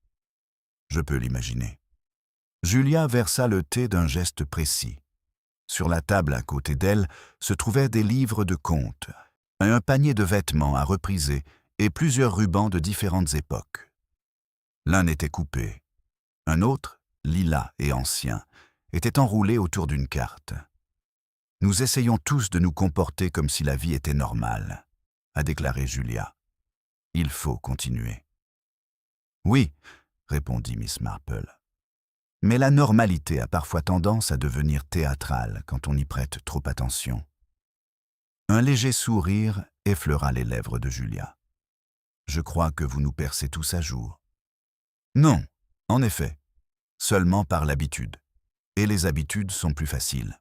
[SPEAKER 1] Je peux l'imaginer. Julia versa le thé d'un geste précis. Sur la table à côté d'elle se trouvaient des livres de contes, un panier de vêtements à repriser et plusieurs rubans de différentes époques. L'un était coupé. Un autre, lilas et ancien, était enroulé autour d'une carte. « Nous essayons tous de nous comporter comme si la vie était normale », a déclaré Julia. « Il faut continuer. »« Oui, » répondit Miss Marple. « Mais la normalité a parfois tendance à devenir théâtrale quand on y prête trop attention. » Un léger sourire effleura les lèvres de Julia. « Je crois que vous nous percez tous à jour. »« Non, en effet, seulement par l'habitude. Et les habitudes sont plus faciles. »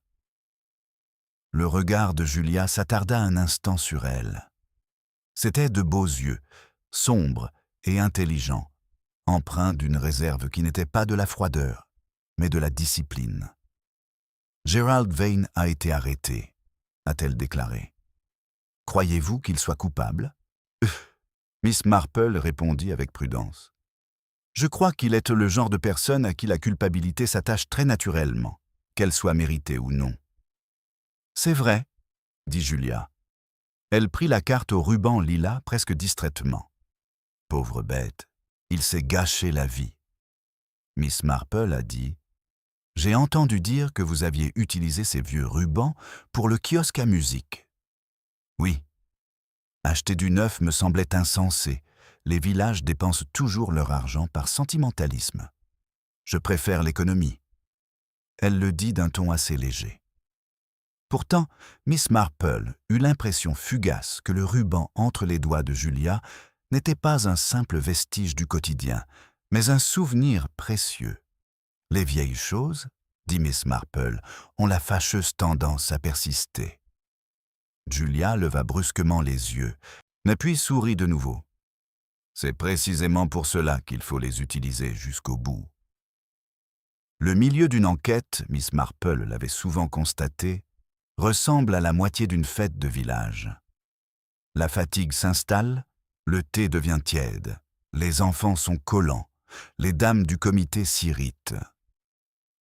[SPEAKER 1] Le regard de Julia s'attarda un instant sur elle. C'étaient de beaux yeux, sombres et intelligents, empreints d'une réserve qui n'était pas de la froideur, mais de la discipline. « Gerald Vane a été arrêté », a-t-elle déclaré. « Croyez-vous qu'il soit coupable ?» Miss Marple répondit avec prudence. « Je crois qu'il est le genre de personne à qui la culpabilité s'attache très naturellement, qu'elle soit méritée ou non. » « C'est vrai, » dit Julia. Elle prit la carte au ruban lilas presque distraitement. « Pauvre bête, il s'est gâché la vie. » Miss Marple a dit « J'ai entendu dire que vous aviez utilisé ces vieux rubans pour le kiosque à musique. » « Oui. Acheter du neuf me semblait insensé. Les villages dépensent toujours leur argent par sentimentalisme. Je préfère l'économie. » Elle le dit d'un ton assez léger. Pourtant, Miss Marple eut l'impression fugace que le ruban entre les doigts de Julia n'était pas un simple vestige du quotidien, mais un souvenir précieux. « Les vieilles choses, » dit Miss Marple, « ont la fâcheuse tendance à persister. » Julia leva brusquement les yeux, puis sourit de nouveau. « C'est précisément pour cela qu'il faut les utiliser jusqu'au bout. » Le milieu d'une enquête, Miss Marple l'avait souvent constaté, ressemble à la moitié d'une fête de village. La fatigue s'installe, le thé devient tiède, les enfants sont collants, les dames du comité s'irritent.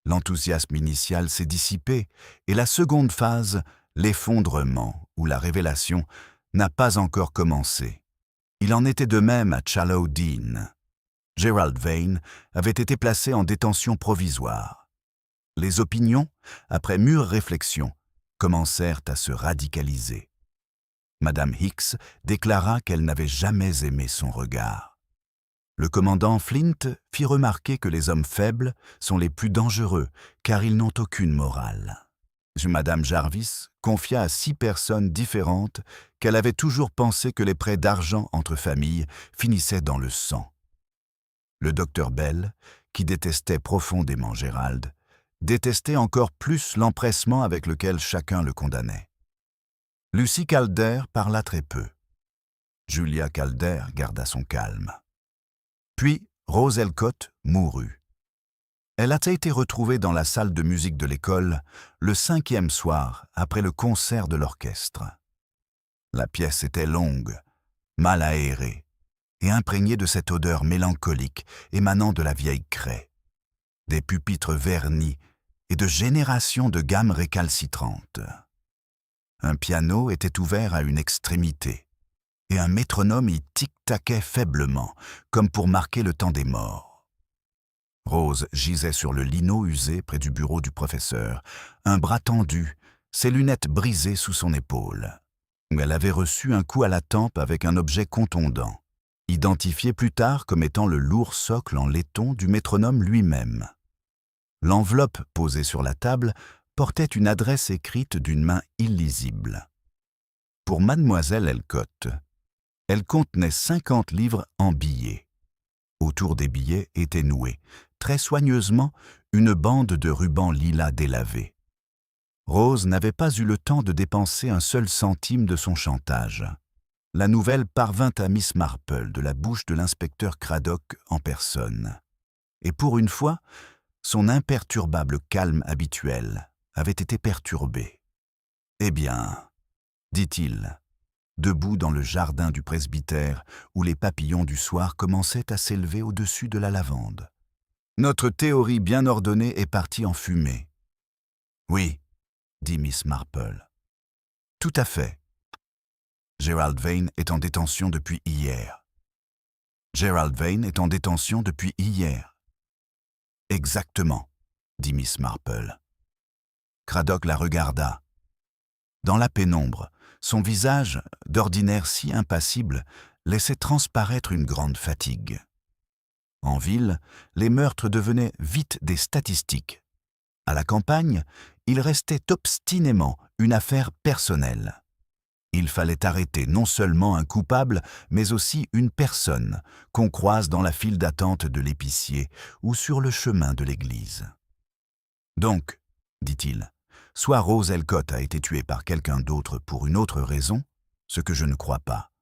[SPEAKER 1] L'enthousiasme initial s'est dissipé et la seconde phase, l'effondrement ou la révélation, n'a pas encore commencé. Il en était de même à Shallow Dean. Gerald Vane avait été placé en détention provisoire. Les opinions, après mûre réflexion, commencèrent à se radicaliser. Madame Hicks déclara qu'elle n'avait jamais aimé son regard. Le commandant Flint fit remarquer que les hommes faibles sont les plus dangereux car ils n'ont aucune morale. Madame Jarvis confia à 6 personnes différentes qu'elle avait toujours pensé que les prêts d'argent entre familles finissaient dans le sang. Le docteur Bell, qui détestait profondément Gérald, détestait encore plus l'empressement avec lequel chacun le condamnait. Lucy Calder parla très peu. Julia Calder garda son calme. Puis Rose Elcott mourut. Elle a été retrouvée dans la salle de musique de l'école le 5e soir après le concert de l'orchestre. La pièce était longue, mal aérée et imprégnée de cette odeur mélancolique émanant de la vieille craie. Des pupitres vernis et de générations de gammes récalcitrantes. Un piano était ouvert à une extrémité, et un métronome y tic-taquait faiblement, comme pour marquer le temps des morts. Rose gisait sur le lino usé près du bureau du professeur, un bras tendu, ses lunettes brisées sous son épaule. Elle avait reçu un coup à la tempe avec un objet contondant, identifié plus tard comme étant le lourd socle en laiton du métronome lui-même. L'enveloppe posée sur la table portait une adresse écrite d'une main illisible. Pour mademoiselle Elcott, elle contenait 50 livres en billets. Autour des billets était nouée, très soigneusement, une bande de ruban lilas délavé. Rose n'avait pas eu le temps de dépenser un seul centime de son chantage. La nouvelle parvint à Miss Marple de la bouche de l'inspecteur Craddock en personne. Et pour une fois, son imperturbable calme habituel avait été perturbé. « Eh bien, dit-il, debout dans le jardin du presbytère où les papillons du soir commençaient à s'élever au-dessus de la lavande. Notre théorie bien ordonnée est partie en fumée. »« Oui, dit Miss Marple. Tout à fait. Gerald Vane est en détention depuis hier. Gerald Vane est en détention depuis hier. Exactement, dit Miss Marple. Craddock la regarda. Dans la pénombre, son visage, d'ordinaire si impassible, laissait transparaître une grande fatigue. En ville, les meurtres devenaient vite des statistiques. À la campagne, il restait obstinément une affaire personnelle. Il fallait arrêter non seulement un coupable, mais aussi une personne qu'on croise dans la file d'attente de l'épicier ou sur le chemin de l'église. Donc, dit-il, soit Rose Elcott a été tuée par quelqu'un d'autre pour une autre raison, ce que je ne crois pas,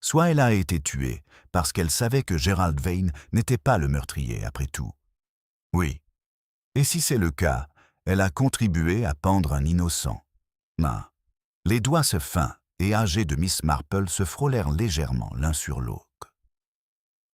[SPEAKER 1] soit elle a été tuée parce qu'elle savait que Gerald Vane n'était pas le meurtrier après tout. Oui, et si c'est le cas, elle a contribué à pendre un innocent. Les doigts se fins et âgés de Miss Marple se frôlèrent légèrement l'un sur l'autre.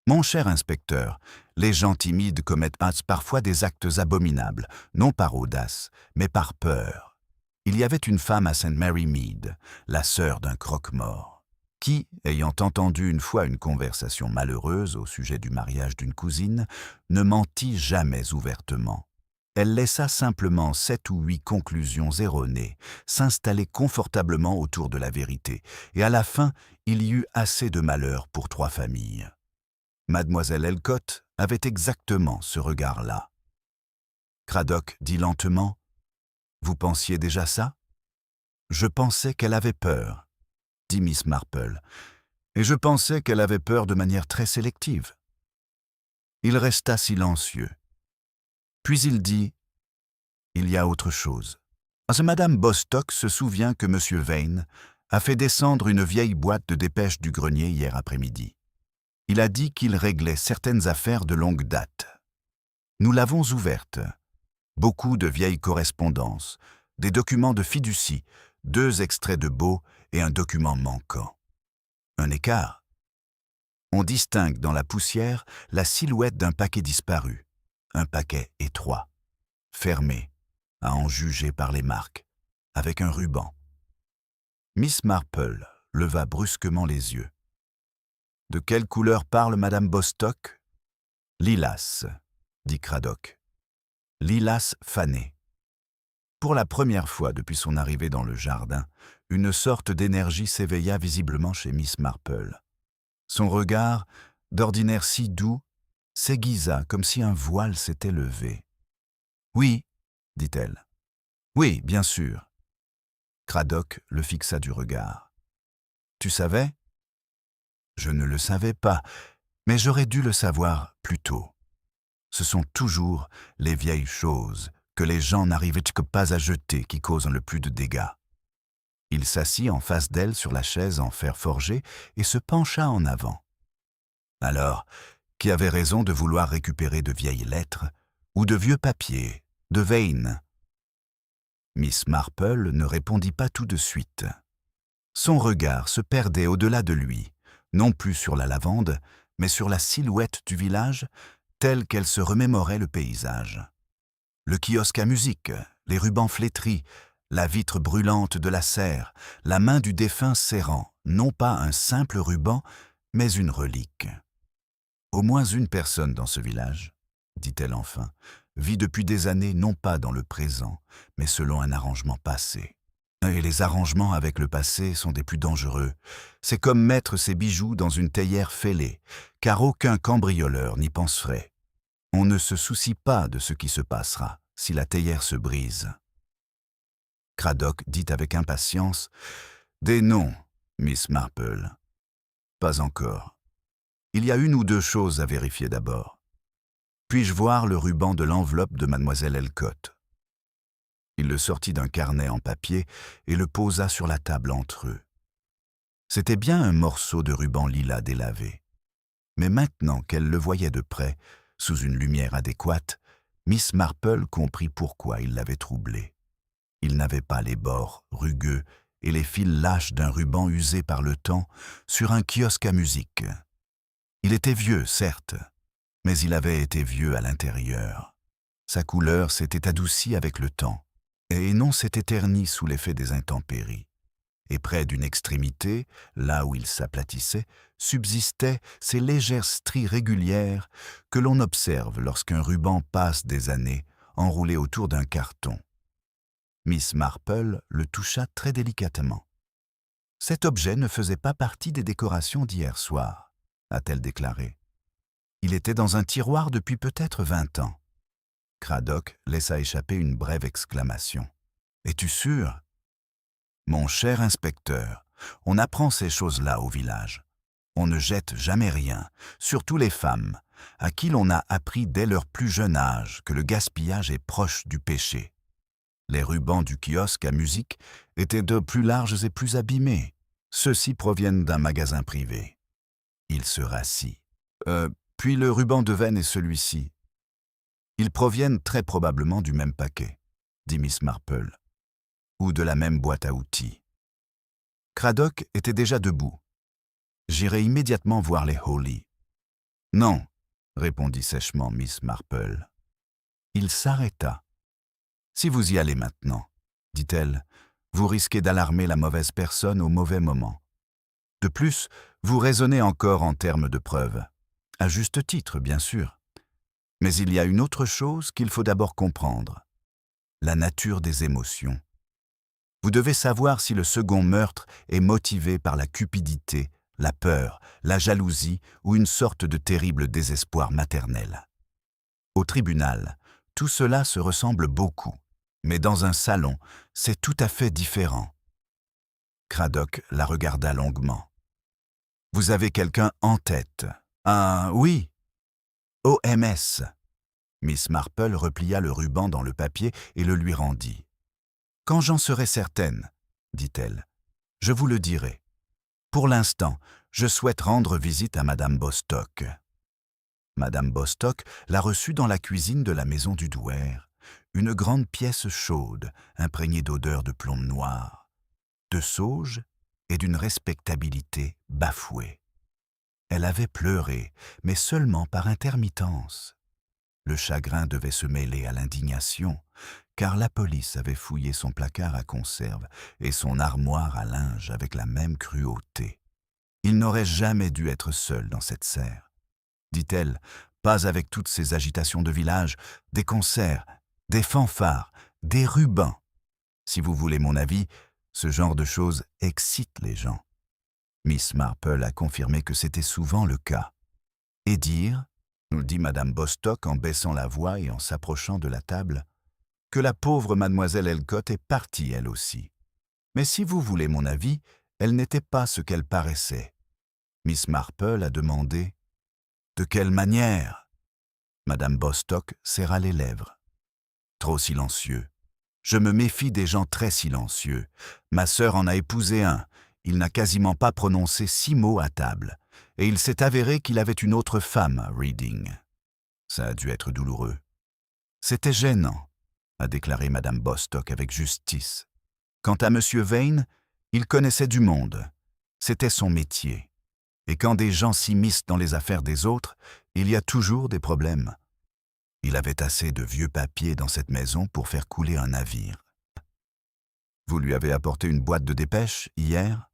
[SPEAKER 1] « Mon cher inspecteur, les gens timides commettent parfois des actes abominables, non par audace, mais par peur. Il y avait une femme à St. Mary Mead, la sœur d'un croque-mort, qui, ayant entendu une fois une conversation malheureuse au sujet du mariage d'une cousine, ne mentit jamais ouvertement. Elle laissa simplement 7 ou 8 conclusions erronées s'installer confortablement autour de la vérité, et à la fin, il y eut assez de malheur pour 3 familles. Mademoiselle Elcott avait exactement ce regard-là. Craddock dit lentement, « Vous pensiez déjà ça ?»« Je pensais qu'elle avait peur, » dit Miss Marple, « et je pensais qu'elle avait peur de manière très sélective. » Il resta silencieux. Puis il dit, « Il y a autre chose. Madame Bostock se souvient que M. Vane a fait descendre une vieille boîte de dépêches du grenier hier après-midi. Il a dit qu'il réglait certaines affaires de longue date. Nous l'avons ouverte. Beaucoup de vieilles correspondances, des documents de fiducie, 2 extraits de baux et un document manquant. Un écart. On distingue dans la poussière la silhouette d'un paquet disparu. Un paquet étroit, fermé, à en juger par les marques, avec un ruban. » Miss Marple leva brusquement les yeux. « De quelle couleur parle Madame Bostock ?»« Lilas, » dit Craddock. « Lilas fané. » Pour la première fois depuis son arrivée dans le jardin, une sorte d'énergie s'éveilla visiblement chez Miss Marple. Son regard, d'ordinaire si doux, s'aiguisa comme si un voile s'était levé. « Oui, » dit-elle. « Oui, bien sûr. » Craddock le fixa du regard. « Tu savais ?»« Je ne le savais pas, mais j'aurais dû le savoir plus tôt. Ce sont toujours les vieilles choses que les gens n'arrivent pas à jeter qui causent le plus de dégâts. » Il s'assit en face d'elle sur la chaise en fer forgé et se pencha en avant. « Alors, qui avait raison de vouloir récupérer de vieilles lettres ou de vieux papiers, de Vane ?» Miss Marple ne répondit pas tout de suite. Son regard se perdait au-delà de lui, non plus sur la lavande, mais sur la silhouette du village, telle qu'elle se remémorait le paysage. Le kiosque à musique, les rubans flétris, la vitre brûlante de la serre, la main du défunt serrant, non pas un simple ruban, mais une relique. « Au moins une personne dans ce village, » dit-elle enfin, « vit depuis des années non pas dans le présent, mais selon un arrangement passé. Et les arrangements avec le passé sont des plus dangereux. C'est comme mettre ses bijoux dans une théière fêlée, car aucun cambrioleur n'y penserait. On ne se soucie pas de ce qui se passera si la théière se brise. » Craddock dit avec impatience, « Des noms, Miss Marple. » « Pas encore. Il y a 1 ou 2 choses à vérifier d'abord. Puis-je voir le ruban de l'enveloppe de Mademoiselle Elcott ?» Il le sortit d'un carnet en papier et le posa sur la table entre eux. C'était bien un morceau de ruban lilas délavé. Mais maintenant qu'elle le voyait de près, sous une lumière adéquate, Miss Marple comprit pourquoi il l'avait troublé. Il n'avait pas les bords rugueux et les fils lâches d'un ruban usé par le temps sur un kiosque à musique. Il était vieux, certes, mais il avait été vieux à l'intérieur. Sa couleur s'était adoucie avec le temps, et non s'était ternie sous l'effet des intempéries. Et près d'une extrémité, là où il s'aplatissait, subsistaient ces légères stries régulières que l'on observe lorsqu'un ruban passe des années enroulé autour d'un carton. Miss Marple le toucha très délicatement. « Cet objet ne faisait pas partie des décorations d'hier soir », a-t-elle déclaré. « Il était dans un tiroir depuis peut-être 20 ans. » Craddock laissa échapper une brève exclamation. « Es-tu sûr ?» « Mon cher inspecteur, on apprend ces choses-là au village. On ne jette jamais rien, surtout les femmes, à qui l'on a appris dès leur plus jeune âge que le gaspillage est proche du péché. Les rubans du kiosque à musique étaient de plus larges et plus abîmés. Ceux-ci proviennent d'un magasin privé. » Il se rassit. Puis le ruban de veine et celui-ci. Ils proviennent très probablement du même paquet, dit Miss Marple, ou de la même boîte à outils. Craddock était déjà debout. « J'irai immédiatement voir les Hawley. »« Non, » répondit sèchement Miss Marple. Il s'arrêta. « Si vous y allez maintenant, dit-elle, vous risquez d'alarmer la mauvaise personne au mauvais moment. De plus, vous raisonnez encore en termes de preuves. À juste titre, bien sûr. Mais il y a une autre chose qu'il faut d'abord comprendre. La nature des émotions. Vous devez savoir si le second meurtre est motivé par la cupidité, la peur, la jalousie ou une sorte de terrible désespoir maternel. Au tribunal, tout cela se ressemble beaucoup, mais dans un salon, c'est tout à fait différent. » Craddock la regarda longuement. « Vous avez quelqu'un en tête ? » ?»« Ah, oui. OMS. » Miss Marple replia le ruban dans le papier et le lui rendit. « Quand j'en serai certaine, dit-elle, je vous le dirai. Pour l'instant, je souhaite rendre visite à Madame Bostock. » Madame Bostock la reçut dans la cuisine de la maison du Douer, une grande pièce chaude, imprégnée d'odeurs de plomb noir, de sauge et d'une respectabilité bafouée. Elle avait pleuré, mais seulement par intermittence. Le chagrin devait se mêler à l'indignation, car la police avait fouillé son placard à conserve et son armoire à linge avec la même cruauté. Il n'aurait jamais dû être seul dans cette serre, dit-elle, pas avec toutes ces agitations de village, des concerts, des fanfares, des rubans. Si vous voulez mon avis, ce genre de choses excite les gens. Miss Marple a confirmé que c'était souvent le cas. « Et dire, nous dit Madame Bostock en baissant la voix et en s'approchant de la table, que la pauvre mademoiselle Elcott est partie elle aussi. Mais si vous voulez mon avis, elle n'était pas ce qu'elle paraissait. » Miss Marple a demandé « De quelle manière ?» Madame Bostock serra les lèvres. « Trop silencieux. Je me méfie des gens très silencieux. Ma sœur en a épousé un. Il n'a quasiment pas prononcé 6 mots à table. Et il s'est avéré qu'il avait une autre femme à Reading. Ça a dû être douloureux. »« C'était gênant, » a déclaré Madame Bostock avec justice. « Quant à Monsieur Vane, il connaissait du monde. C'était son métier. Et quand des gens s'immiscent dans les affaires des autres, il y a toujours des problèmes. Il avait assez de vieux papiers dans cette maison pour faire couler un navire. »« Vous lui avez apporté une boîte de dépêches hier ?»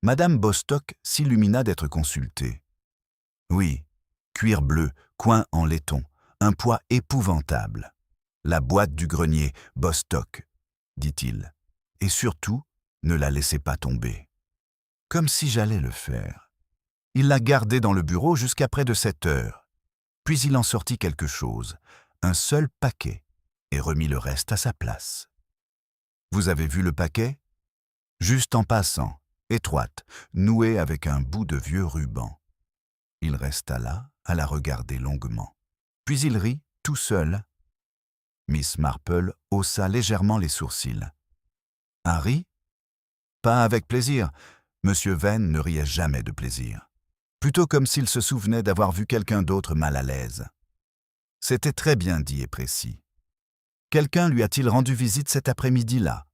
[SPEAKER 1] Madame Bostock s'illumina d'être consultée. « Oui, cuir bleu, coin en laiton, un poids épouvantable. La boîte du grenier, Bostock, dit-il. Et surtout, ne la laissez pas tomber. » Comme si j'allais le faire. Il l'a gardée dans le bureau jusqu'à près de 7 heures. Puis il en sortit quelque chose, un seul paquet, et remit le reste à sa place. « Vous avez vu le paquet ? Juste en passant. Étroite, nouée avec un bout de vieux ruban. » Il resta là, à la regarder longuement. Puis il rit, tout seul. Miss Marple haussa légèrement les sourcils. « Harry ? Pas avec plaisir. Monsieur Vane ne riait jamais de plaisir. Plutôt comme s'il se souvenait d'avoir vu quelqu'un d'autre mal à l'aise. C'était très bien dit et précis. Quelqu'un lui a-t-il rendu visite cet après-midi-là »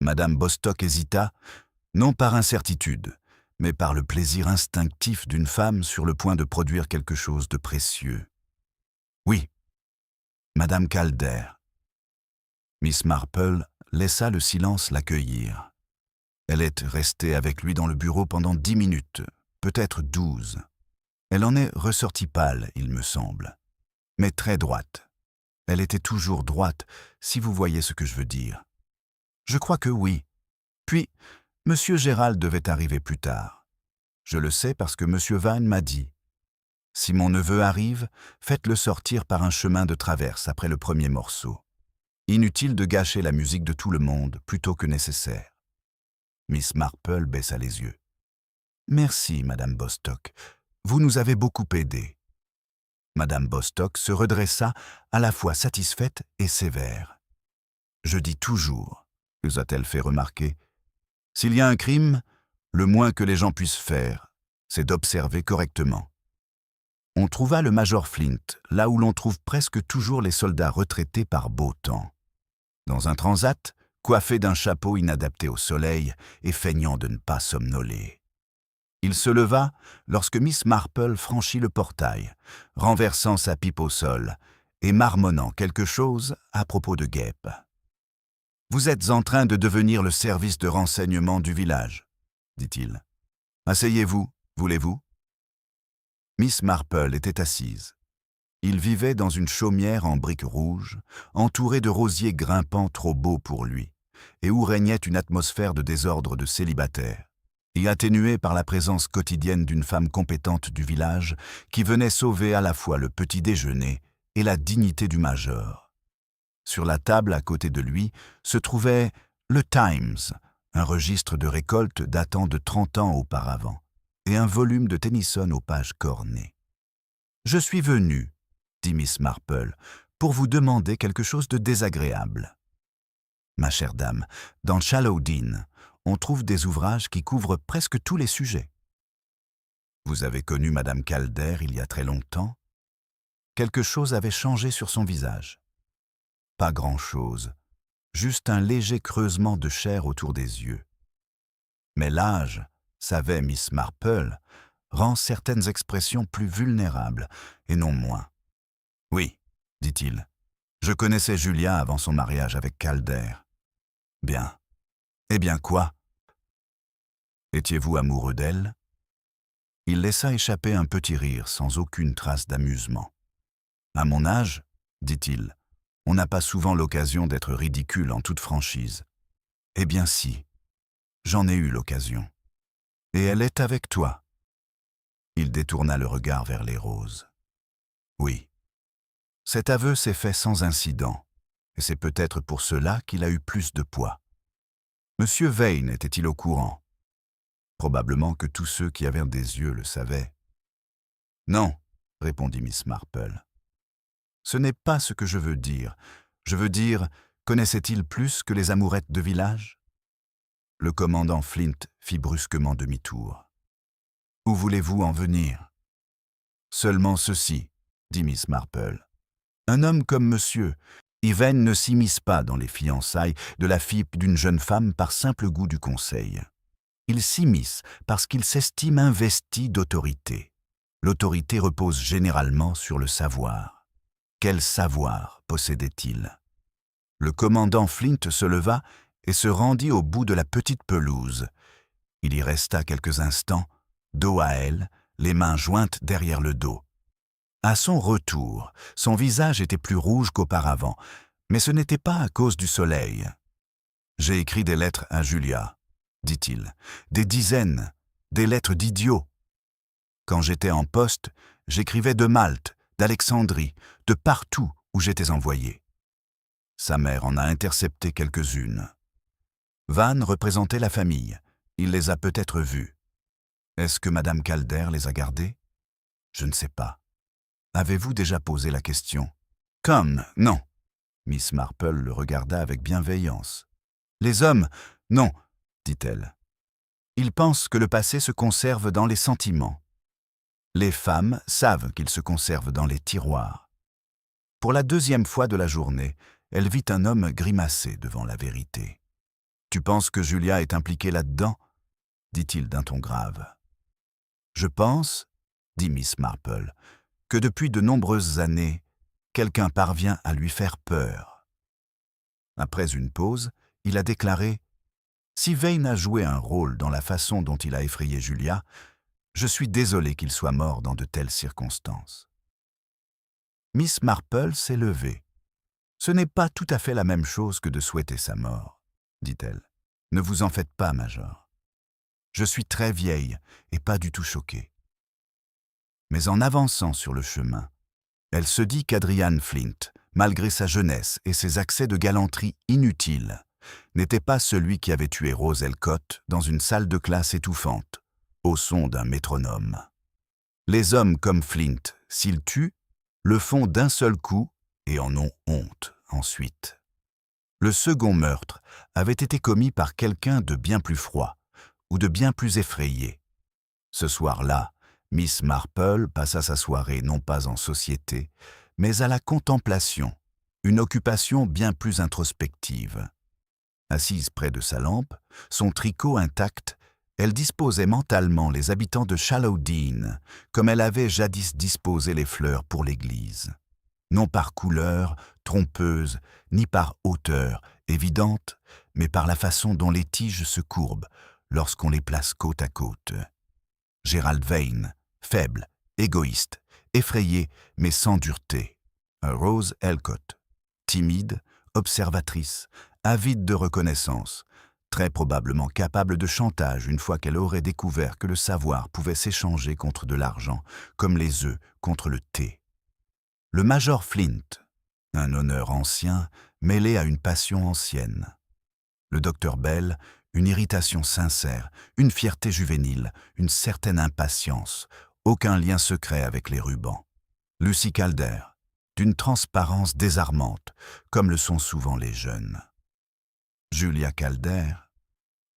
[SPEAKER 1] Madame Bostock hésita, non par incertitude, mais par le plaisir instinctif d'une femme sur le point de produire quelque chose de précieux. « Oui, Madame Calder. » Miss Marple laissa le silence l'accueillir. Elle est restée avec lui dans le bureau pendant 10 minutes, peut-être 12. Elle en est ressortie pâle, il me semble, mais très droite. Elle était toujours droite, si vous voyez ce que je veux dire. Je crois que oui. Puis, M. Gérald devait arriver plus tard. Je le sais parce que M. Van m'a dit. Si mon neveu arrive, faites-le sortir par un chemin de traverse après le premier morceau. Inutile de gâcher la musique de tout le monde plutôt que nécessaire. Miss Marple baissa les yeux. « Merci, Madame Bostock. Vous nous avez beaucoup aidés. » Madame Bostock se redressa, à la fois satisfaite et sévère. « Je dis toujours, » nous a-t-elle fait remarquer, « s'il y a un crime, le moins que les gens puissent faire, c'est d'observer correctement. » On trouva le major Flint, là où l'on trouve presque toujours les soldats retraités par beau temps. Dans un transat, coiffé d'un chapeau inadapté au soleil et feignant de ne pas somnoler. Il se leva lorsque Miss Marple franchit le portail, renversant sa pipe au sol et marmonnant quelque chose à propos de guêpes. « Vous êtes en train de devenir le service de renseignement du village, » dit-il. « Asseyez-vous, voulez-vous » Miss Marple était assise. Il vivait dans une chaumière en briques rouges, entourée de rosiers grimpants trop beaux pour lui, et où régnait une atmosphère de désordre de célibataire, et atténuée par la présence quotidienne d'une femme compétente du village qui venait sauver à la fois le petit déjeuner et la dignité du major. Sur la table à côté de lui se trouvait le Times, un registre de récolte datant de 30 ans auparavant, et un volume de Tennyson aux pages cornées. « Je suis venu, » dit Miss Marple, « pour vous demander quelque chose de désagréable. » Ma chère dame, dans Shallow Dean, on trouve des ouvrages qui couvrent presque tous les sujets. Vous avez connu Madame Calder il y a très longtemps ? Quelque chose avait changé sur son visage. Pas grand-chose, juste un léger creusement de chair autour des yeux. Mais l'âge, savait Miss Marple, rend certaines expressions plus vulnérables, et non moins. « Oui, dit-il, je connaissais Julia avant son mariage avec Calder. » « Bien. Eh bien quoi ? Étiez-vous amoureux d'elle ?» Il laissa échapper un petit rire sans aucune trace d'amusement. « À mon âge, dit-il, on n'a pas souvent l'occasion d'être ridicule en toute franchise. Eh bien si, j'en ai eu l'occasion. Et elle est avec toi. » Il détourna le regard vers les roses. « Oui. » Cet aveu s'est fait sans incident, et c'est peut-être pour cela qu'il a eu plus de poids. Monsieur Vane était-il au courant? Probablement que tous ceux qui avaient des yeux le savaient. « Non, » répondit Miss Marple. « Ce n'est pas ce que je veux dire. Je veux dire, connaissait-il plus que les amourettes de village ?» Le commandant Flint fit brusquement demi-tour. « Où voulez-vous en venir ?»« Seulement ceci, » dit Miss Marple. « Un homme comme monsieur, Yvain ne s'immisce pas dans les fiançailles de la fille d'une jeune femme par simple goût du conseil. Il s'immisce parce qu'il s'estime investi d'autorité. L'autorité repose généralement sur le savoir. Quel savoir possédait-il ? Le commandant Flint se leva et se rendit au bout de la petite pelouse. Il y resta quelques instants, dos à elle, les mains jointes derrière le dos. À son retour, son visage était plus rouge qu'auparavant, mais ce n'était pas à cause du soleil. « J'ai écrit des lettres à Julia, » dit-il, « des dizaines, des lettres d'idiots. Quand j'étais en poste, j'écrivais de Malte, d'Alexandrie, de partout où j'étais envoyé. Sa mère en a intercepté quelques-unes. Van représentait la famille, il les a peut-être vues. Est-ce que Madame Calder les a gardées? Je ne sais pas. Avez-vous déjà posé la question? Comme, non. Miss Marple le regarda avec bienveillance. Les hommes, non, dit-elle. Ils pensent que le passé se conserve dans les sentiments. Les femmes savent qu'il se conserve dans les tiroirs. Pour la deuxième fois de la journée, elle vit un homme grimacer devant la vérité. « Tu penses que Julia est impliquée là-dedans » dit-il d'un ton grave. « Je pense, » dit Miss Marple, « que depuis de nombreuses années, quelqu'un parvient à lui faire peur. » Après une pause, il a déclaré « Si Vane a joué un rôle dans la façon dont il a effrayé Julia, je suis désolé qu'il soit mort dans de telles circonstances. » Miss Marple s'est levée. « Ce n'est pas tout à fait la même chose que de souhaiter sa mort, » dit-elle. « Ne vous en faites pas, Major. Je suis très vieille et pas du tout choquée. » Mais en avançant sur le chemin, elle se dit qu'Adrian Flint, malgré sa jeunesse et ses accès de galanterie inutiles, n'était pas celui qui avait tué Rose Elcott dans une salle de classe étouffante, au son d'un métronome. Les hommes comme Flint, s'ils tuent, le font d'un seul coup et en ont honte ensuite. Le second meurtre avait été commis par quelqu'un de bien plus froid ou de bien plus effrayé. Ce soir-là, Miss Marple passa sa soirée non pas en société, mais à la contemplation, une occupation bien plus introspective. Assise près de sa lampe, son tricot intact, elle disposait mentalement les habitants de Shallow Dean, comme elle avait jadis disposé les fleurs pour l'église. Non par couleur, trompeuse, ni par hauteur, évidente, mais par la façon dont les tiges se courbent lorsqu'on les place côte à côte. Gerald Vane, faible, égoïste, effrayé, mais sans dureté. Rose Elcott, timide, observatrice, avide de reconnaissance, très probablement capable de chantage une fois qu'elle aurait découvert que le savoir pouvait s'échanger contre de l'argent, comme les œufs contre le thé. Le Major Flint, un honneur ancien mêlé à une passion ancienne. Le docteur Bell, une irritation sincère, une fierté juvénile, une certaine impatience, aucun lien secret avec les rubans. Lucy Calder, d'une transparence désarmante, comme le sont souvent les jeunes. Julia Calder.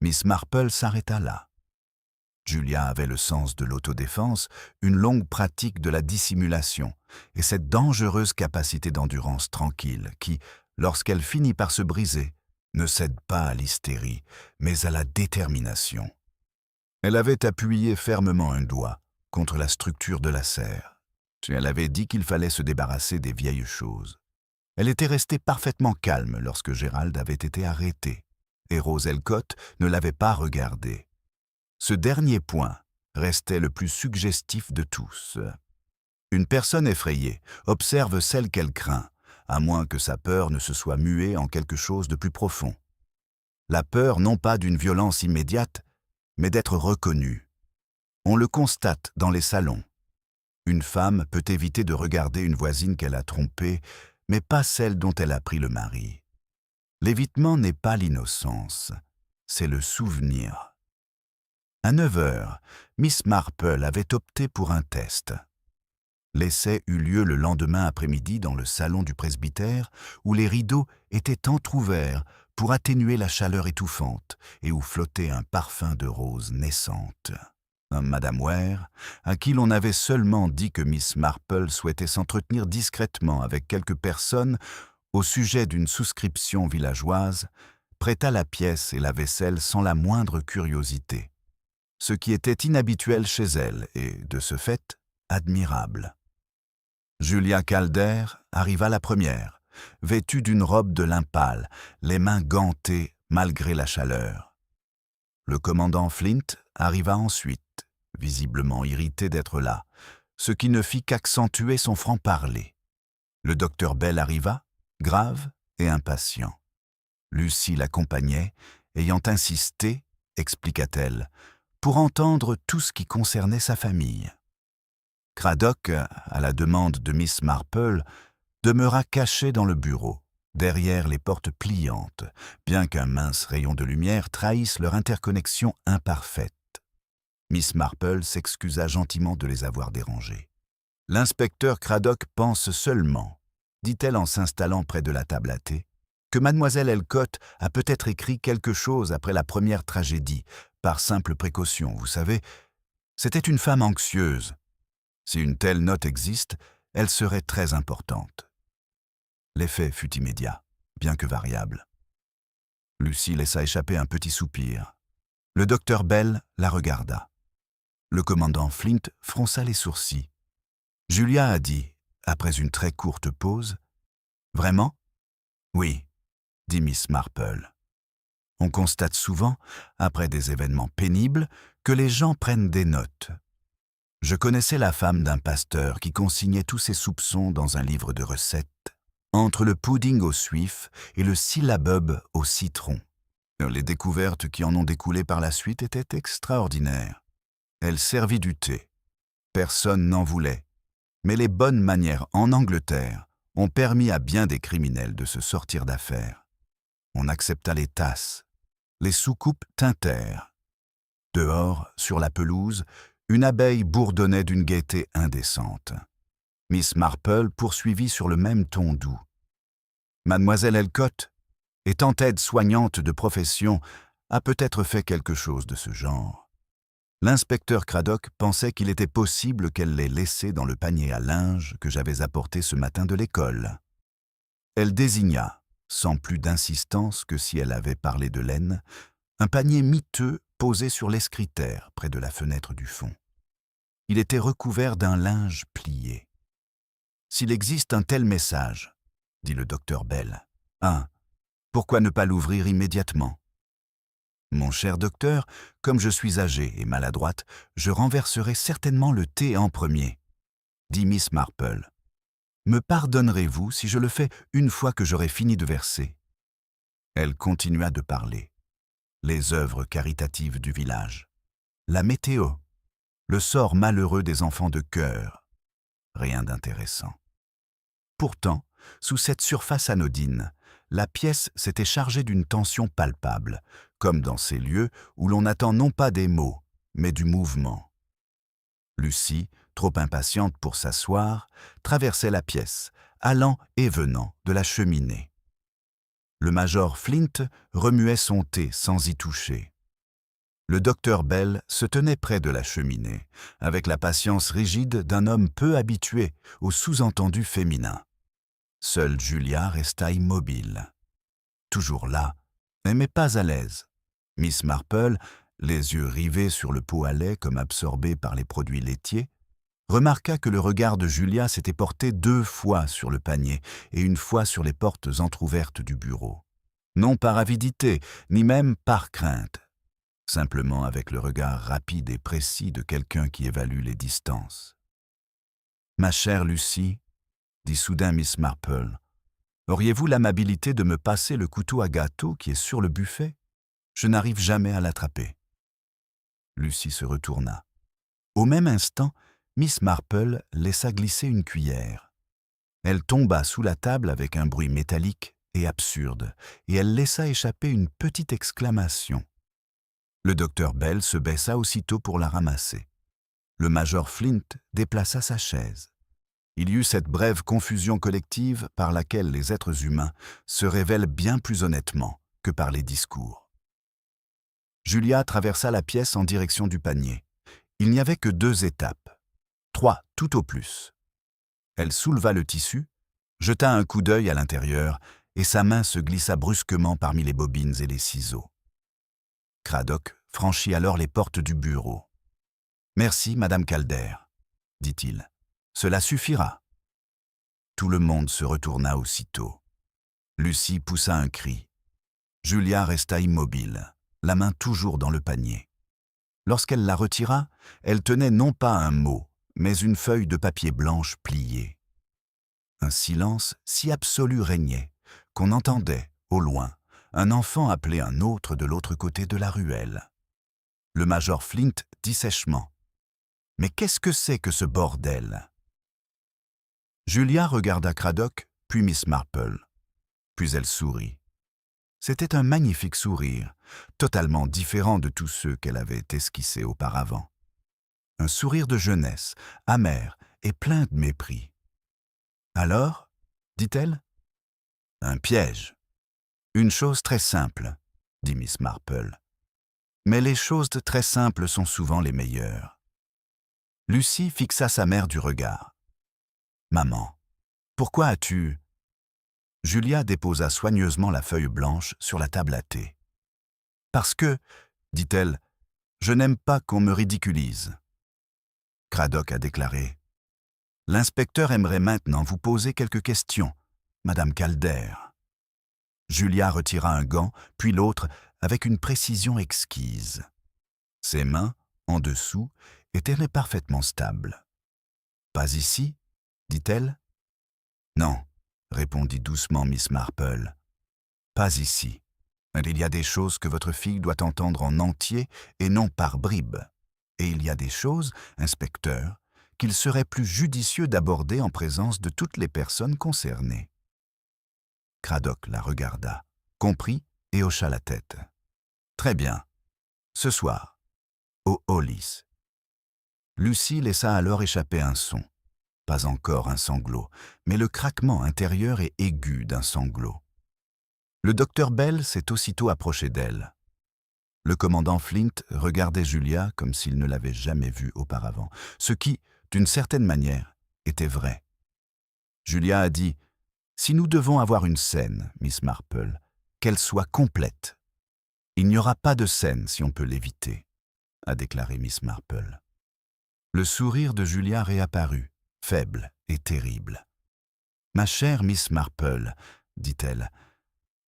[SPEAKER 1] Miss Marple s'arrêta là. Julia avait le sens de l'autodéfense, une longue pratique de la dissimulation et cette dangereuse capacité d'endurance tranquille qui, lorsqu'elle finit par se briser, ne cède pas à l'hystérie, mais à la détermination. Elle avait appuyé fermement un doigt contre la structure de la serre. Elle avait dit qu'il fallait se débarrasser des vieilles choses. Elle était restée parfaitement calme lorsque Gerald avait été arrêté, et Rose Elcott ne l'avait pas regardé. Ce dernier point restait le plus suggestif de tous. Une personne effrayée observe celle qu'elle craint, à moins que sa peur ne se soit muée en quelque chose de plus profond. La peur non pas d'une violence immédiate, mais d'être reconnue. On le constate dans les salons. Une femme peut éviter de regarder une voisine qu'elle a trompée, mais pas celle dont elle a pris le mari. L'évitement n'est pas l'innocence, c'est le souvenir. À 9 heures, Miss Marple avait opté pour un test. L'essai eut lieu le lendemain après-midi dans le salon du presbytère, où les rideaux étaient entr'ouverts pour atténuer la chaleur étouffante et où flottait un parfum de rose naissante. Madame Ware, à qui l'on avait seulement dit que Miss Marple souhaitait s'entretenir discrètement avec quelques personnes au sujet d'une souscription villageoise, prêta la pièce et la vaisselle sans la moindre curiosité, ce qui était inhabituel chez elle et, de ce fait, admirable. Julia Calder arriva la première, vêtue d'une robe de lin pâle, les mains gantées malgré la chaleur. Le commandant Flint arriva ensuite, visiblement irrité d'être là, ce qui ne fit qu'accentuer son franc-parler. Le docteur Bell arriva, grave et impatient. Lucy l'accompagnait, ayant insisté, expliqua-t-elle, pour entendre tout ce qui concernait sa famille. Craddock, à la demande de Miss Marple, demeura caché dans le bureau, derrière les portes pliantes, bien qu'un mince rayon de lumière trahisse leur interconnexion imparfaite. Miss Marple s'excusa gentiment de les avoir dérangés. « L'inspecteur Craddock pense seulement, dit-elle en s'installant près de la table à thé, que mademoiselle Elcott a peut-être écrit quelque chose après la première tragédie, par simple précaution, vous savez. C'était une femme anxieuse. Si une telle note existe, elle serait très importante. L'effet fut immédiat, bien que variable. Lucie laissa échapper un petit soupir. Le docteur Bell la regarda. Le commandant Flint fronça les sourcils. Julia a dit, après une très courte pause, « Vraiment ?»« Oui, » dit Miss Marple. On constate souvent, après des événements pénibles, que les gens prennent des notes. Je connaissais la femme d'un pasteur qui consignait tous ses soupçons dans un livre de recettes, entre le pudding au suif et le syllabub au citron. Les découvertes qui en ont découlé par la suite étaient extraordinaires. Elle servit du thé. Personne n'en voulait. Mais les bonnes manières en Angleterre ont permis à bien des criminels de se sortir d'affaire. On accepta les tasses. Les soucoupes tintèrent. Dehors, sur la pelouse, une abeille bourdonnait d'une gaieté indécente. Miss Marple poursuivit sur le même ton doux. Mademoiselle Elcott, étant aide-soignante de profession, a peut-être fait quelque chose de ce genre. L'inspecteur Craddock pensait qu'il était possible qu'elle l'ait laissé dans le panier à linge que j'avais apporté ce matin de l'école. Elle désigna, sans plus d'insistance que si elle avait parlé de laine, un panier miteux posé sur l'escritaire près de la fenêtre du fond. Il était recouvert d'un linge plié. « S'il existe un tel message, » dit le docteur Bell, « pourquoi ne pas l'ouvrir immédiatement ? Mon cher docteur, comme je suis âgée et maladroite, je renverserai certainement le thé en premier, » dit Miss Marple. « Me pardonnerez-vous si je le fais une fois que j'aurai fini de verser ?» Elle continua de parler. Les œuvres caritatives du village, la météo, le sort malheureux des enfants de chœur. Rien d'intéressant. Pourtant, sous cette surface anodine, la pièce s'était chargée d'une tension palpable, comme dans ces lieux où l'on attend non pas des mots, mais du mouvement. Lucie, trop impatiente pour s'asseoir, traversait la pièce, allant et venant de la cheminée. Le major Flint remuait son thé sans y toucher. Le docteur Bell se tenait près de la cheminée, avec la patience rigide d'un homme peu habitué aux sous-entendus féminins. Seule Julia resta immobile. Toujours là, mais pas à l'aise. Miss Marple, les yeux rivés sur le pot à lait comme absorbés par les produits laitiers, remarqua que le regard de Julia s'était porté 2 fois sur le panier et 1 fois sur les portes entr'ouvertes du bureau. Non par avidité, ni même par crainte, simplement avec le regard rapide et précis de quelqu'un qui évalue les distances. « Ma chère Lucie, » dit soudain Miss Marple, « auriez-vous l'amabilité de me passer le couteau à gâteau qui est sur le buffet ? Je n'arrive jamais à l'attraper. » Lucie se retourna. Au même instant, Miss Marple laissa glisser une cuillère. Elle tomba sous la table avec un bruit métallique et absurde, et elle laissa échapper une petite exclamation. Le docteur Bell se baissa aussitôt pour la ramasser. Le major Flint déplaça sa chaise. Il y eut cette brève confusion collective par laquelle les êtres humains se révèlent bien plus honnêtement que par les discours. Julia traversa la pièce en direction du panier. Il n'y avait que 2 étapes. 3 tout au plus. Elle souleva le tissu, jeta un coup d'œil à l'intérieur et sa main se glissa brusquement parmi les bobines et les ciseaux. Craddock franchit alors les portes du bureau. « Merci, Madame Calder, » dit-il. « Cela suffira. » Tout le monde se retourna aussitôt. Lucie poussa un cri. Julia resta immobile, la main toujours dans le panier. Lorsqu'elle la retira, elle tenait non pas un mot, mais une feuille de papier blanche pliée. Un silence si absolu régnait qu'on entendait, au loin, un enfant appeler un autre de l'autre côté de la ruelle. Le major Flint dit sèchement « Mais qu'est-ce que c'est que ce bordel ?» Julia regarda Craddock, puis Miss Marple. Puis elle sourit. C'était un magnifique sourire, totalement différent de tous ceux qu'elle avait esquissés auparavant. Un sourire de jeunesse, amer et plein de mépris. « Alors ?» dit-elle. « Un piège. Une chose très simple, » dit Miss Marple. « Mais les choses très simples sont souvent les meilleures. » Lucie fixa sa mère du regard. « Maman, pourquoi as-tu… » Julia déposa soigneusement la feuille blanche sur la table à thé. « Parce que, dit-elle, je n'aime pas qu'on me ridiculise. » Craddock a déclaré. « L'inspecteur aimerait maintenant vous poser quelques questions, Madame Calder. » Julia retira un gant, puis l'autre, avec une précision exquise. Ses mains, en dessous, étaient parfaitement stables. « Pas ici ?» dit-elle. « Non, » répondit doucement Miss Marple. « Pas ici. Il y a des choses que votre fille doit entendre en entier et non par bribes. Et il y a des choses, inspecteur, qu'il serait plus judicieux d'aborder en présence de toutes les personnes concernées. » Craddock la regarda, comprit et hocha la tête. « Très bien. Ce soir, au Hollis. » Lucie laissa alors échapper un son. Pas encore un sanglot, mais le craquement intérieur et aigu d'un sanglot. Le docteur Bell s'est aussitôt approché d'elle. Le commandant Flint regardait Julia comme s'il ne l'avait jamais vue auparavant, ce qui, d'une certaine manière, était vrai. Julia a dit « Si nous devons avoir une scène, Miss Marple, qu'elle soit complète. »« Il n'y aura pas de scène si on peut l'éviter, » a déclaré Miss Marple. Le sourire de Julia réapparut, faible et terrible. « Ma chère Miss Marple, dit-elle,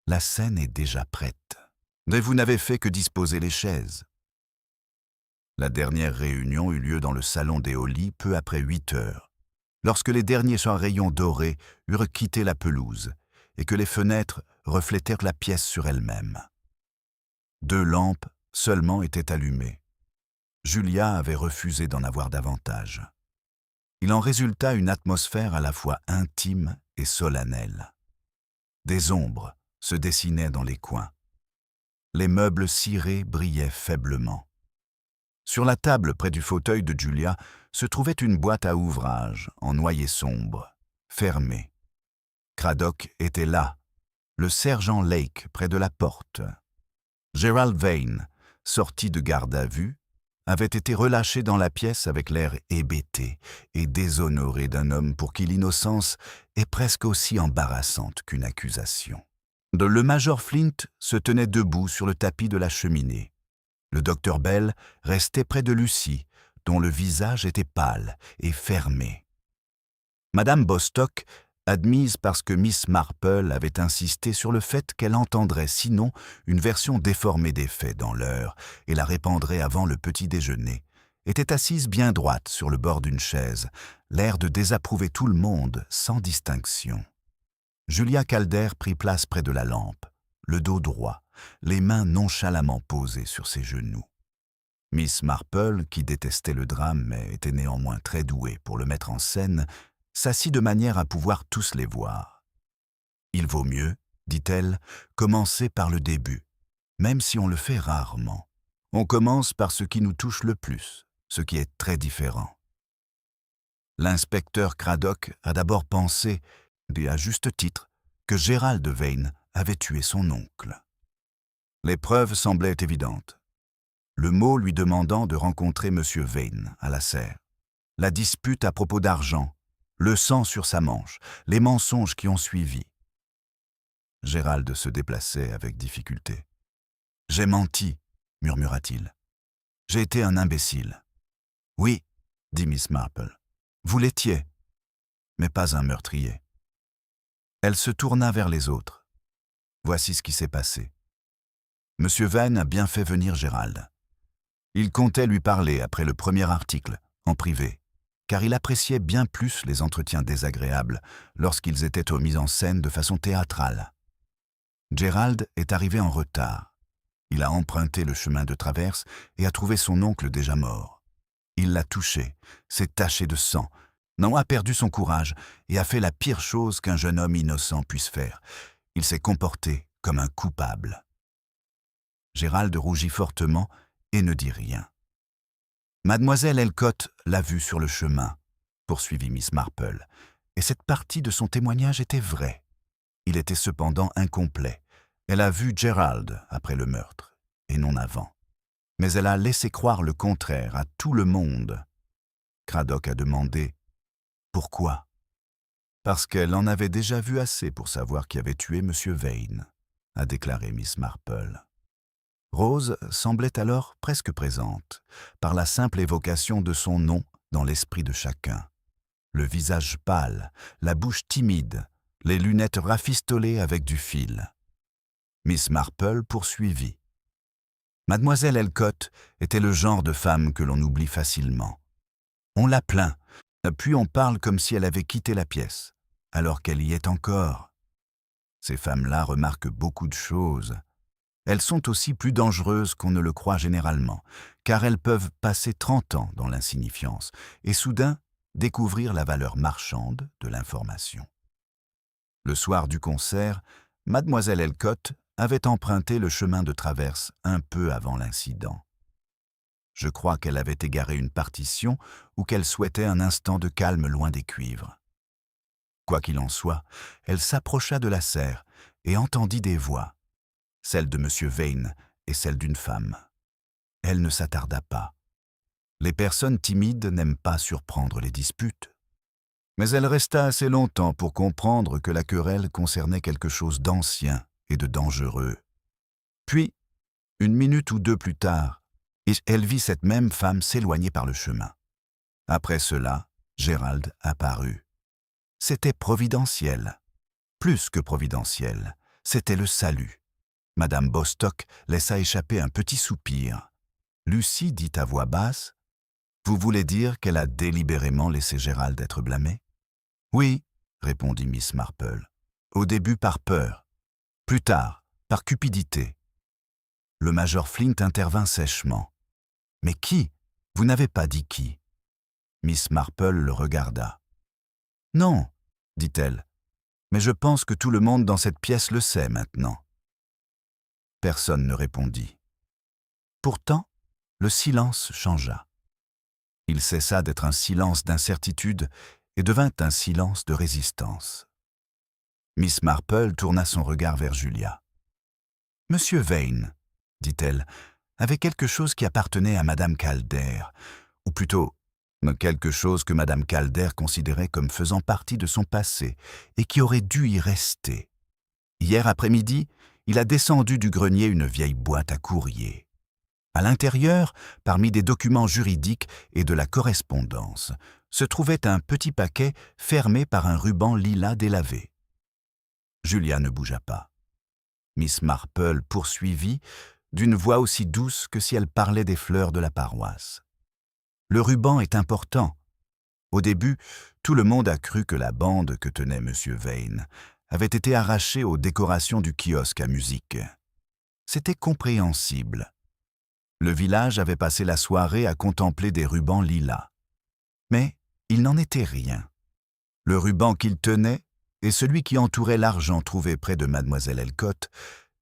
[SPEAKER 1] la scène est déjà prête. Mais vous n'avez fait que disposer les chaises. » La dernière réunion eut lieu dans le salon des Holly peu après 8 heures, lorsque les derniers rayons dorés eurent quitté la pelouse et que les fenêtres reflétèrent la pièce sur elle-même. 2 lampes seulement étaient allumées. Julia avait refusé d'en avoir davantage. Il en résulta une atmosphère à la fois intime et solennelle. Des ombres se dessinaient dans les coins. Les meubles cirés brillaient faiblement. Sur la table près du fauteuil de Julia se trouvait une boîte à ouvrage en noyer sombre, fermée. Craddock était là, le sergent Lake près de la porte. Gerald Vane, sorti de garde à vue, avait été relâché dans la pièce avec l'air hébété et déshonoré d'un homme pour qui l'innocence est presque aussi embarrassante qu'une accusation. Le major Flint se tenait debout sur le tapis de la cheminée. Le docteur Bell restait près de Lucie, dont le visage était pâle et fermé. Madame Bostock, admise parce que Miss Marple avait insisté sur le fait qu'elle entendrait sinon une version déformée des faits dans l'heure et la répandrait avant le petit déjeuner, était assise bien droite sur le bord d'une chaise, l'air de désapprouver tout le monde sans distinction. Julia Calder prit place près de la lampe, le dos droit, les mains nonchalamment posées sur ses genoux. Miss Marple, qui détestait le drame mais était néanmoins très douée pour le mettre en scène, s'assit de manière à pouvoir tous les voir. « Il vaut mieux, dit-elle, commencer par le début, même si on le fait rarement. On commence par ce qui nous touche le plus, ce qui est très différent. » L'inspecteur Craddock a d'abord pensé, et à juste titre, que Gerald Vane avait tué son oncle. Les preuves semblaient évidentes. Le mot lui demandant de rencontrer M. Vane à la serre, la dispute à propos d'argent, le sang sur sa manche, les mensonges qui ont suivi. Gerald se déplaçait avec difficulté. « J'ai menti, » murmura-t-il. « J'ai été un imbécile. »« Oui, » dit Miss Marple. « Vous l'étiez, mais pas un meurtrier. » Elle se tourna vers les autres. Voici ce qui s'est passé. Monsieur Vane a bien fait venir Gerald. Il comptait lui parler après le premier article, en privé, car il appréciait bien plus les entretiens désagréables lorsqu'ils étaient mis en scène de façon théâtrale. Gerald est arrivé en retard. Il a emprunté le chemin de traverse et a trouvé son oncle déjà mort. Il l'a touché, s'est taché de sang, a perdu son courage et a fait la pire chose qu'un jeune homme innocent puisse faire. Il s'est comporté comme un coupable. Gerald rougit fortement et ne dit rien. Mademoiselle Elcott l'a vu sur le chemin, poursuivit Miss Marple, et cette partie de son témoignage était vraie. Il était cependant incomplet. Elle a vu Gerald après le meurtre, et non avant. Mais elle a laissé croire le contraire à tout le monde. Craddock a demandé « Pourquoi » Parce qu'elle en avait déjà vu assez pour savoir qui avait tué M. Vane, a déclaré Miss Marple. Rose semblait alors presque présente, par la simple évocation de son nom dans l'esprit de chacun. Le visage pâle, la bouche timide, les lunettes rafistolées avec du fil. Miss Marple poursuivit. Mademoiselle Elcott était le genre de femme que l'on oublie facilement. On la plaint, puis on parle comme si elle avait quitté la pièce, alors qu'elle y est encore. Ces femmes-là remarquent beaucoup de choses. Elles sont aussi plus dangereuses qu'on ne le croit généralement, car elles peuvent passer 30 ans dans l'insignifiance et soudain découvrir la valeur marchande de l'information. Le soir du concert, Mademoiselle Elcott avait emprunté le chemin de traverse un peu avant l'incident. Je crois qu'elle avait égaré une partition ou qu'elle souhaitait un instant de calme loin des cuivres. Quoi qu'il en soit, elle s'approcha de la serre et entendit des voix, celle de M. Vane et celle d'une femme. Elle ne s'attarda pas. Les personnes timides n'aiment pas surprendre les disputes. Mais elle resta assez longtemps pour comprendre que la querelle concernait quelque chose d'ancien et de dangereux. Puis, une minute ou deux plus tard, elle vit cette même femme s'éloigner par le chemin. Après cela, Gérald apparut. C'était providentiel. Plus que providentiel, c'était le salut. Madame Bostock laissa échapper un petit soupir. Lucie dit à voix basse, « Vous voulez dire qu'elle a délibérément laissé Gérald être blâmé ?»« Oui, » répondit Miss Marple. « Au début par peur. Plus tard, par cupidité. » Le major Flint intervint sèchement. « Mais qui? Vous n'avez pas dit qui ?» Miss Marple le regarda. « Non, » dit-elle, « mais je pense que tout le monde dans cette pièce le sait maintenant. » Personne ne répondit. Pourtant, le silence changea. Il cessa d'être un silence d'incertitude et devint un silence de résistance. Miss Marple tourna son regard vers Julia. « Monsieur Vane, » dit-elle, avait quelque chose qui appartenait à Madame Calder, ou plutôt quelque chose que Madame Calder considérait comme faisant partie de son passé et qui aurait dû y rester. Hier après-midi, il a descendu du grenier une vieille boîte à courrier. À l'intérieur, parmi des documents juridiques et de la correspondance, se trouvait un petit paquet fermé par un ruban lilas délavé. Julia ne bougea pas. Miss Marple poursuivit, d'une voix aussi douce que si elle parlait des fleurs de la paroisse. Le ruban est important. Au début, tout le monde a cru que la bande que tenait M. Vane avait été arrachée aux décorations du kiosque à musique. C'était compréhensible. Le village avait passé la soirée à contempler des rubans lilas. Mais il n'en était rien. Le ruban qu'il tenait et celui qui entourait l'argent trouvé près de Mademoiselle Elcott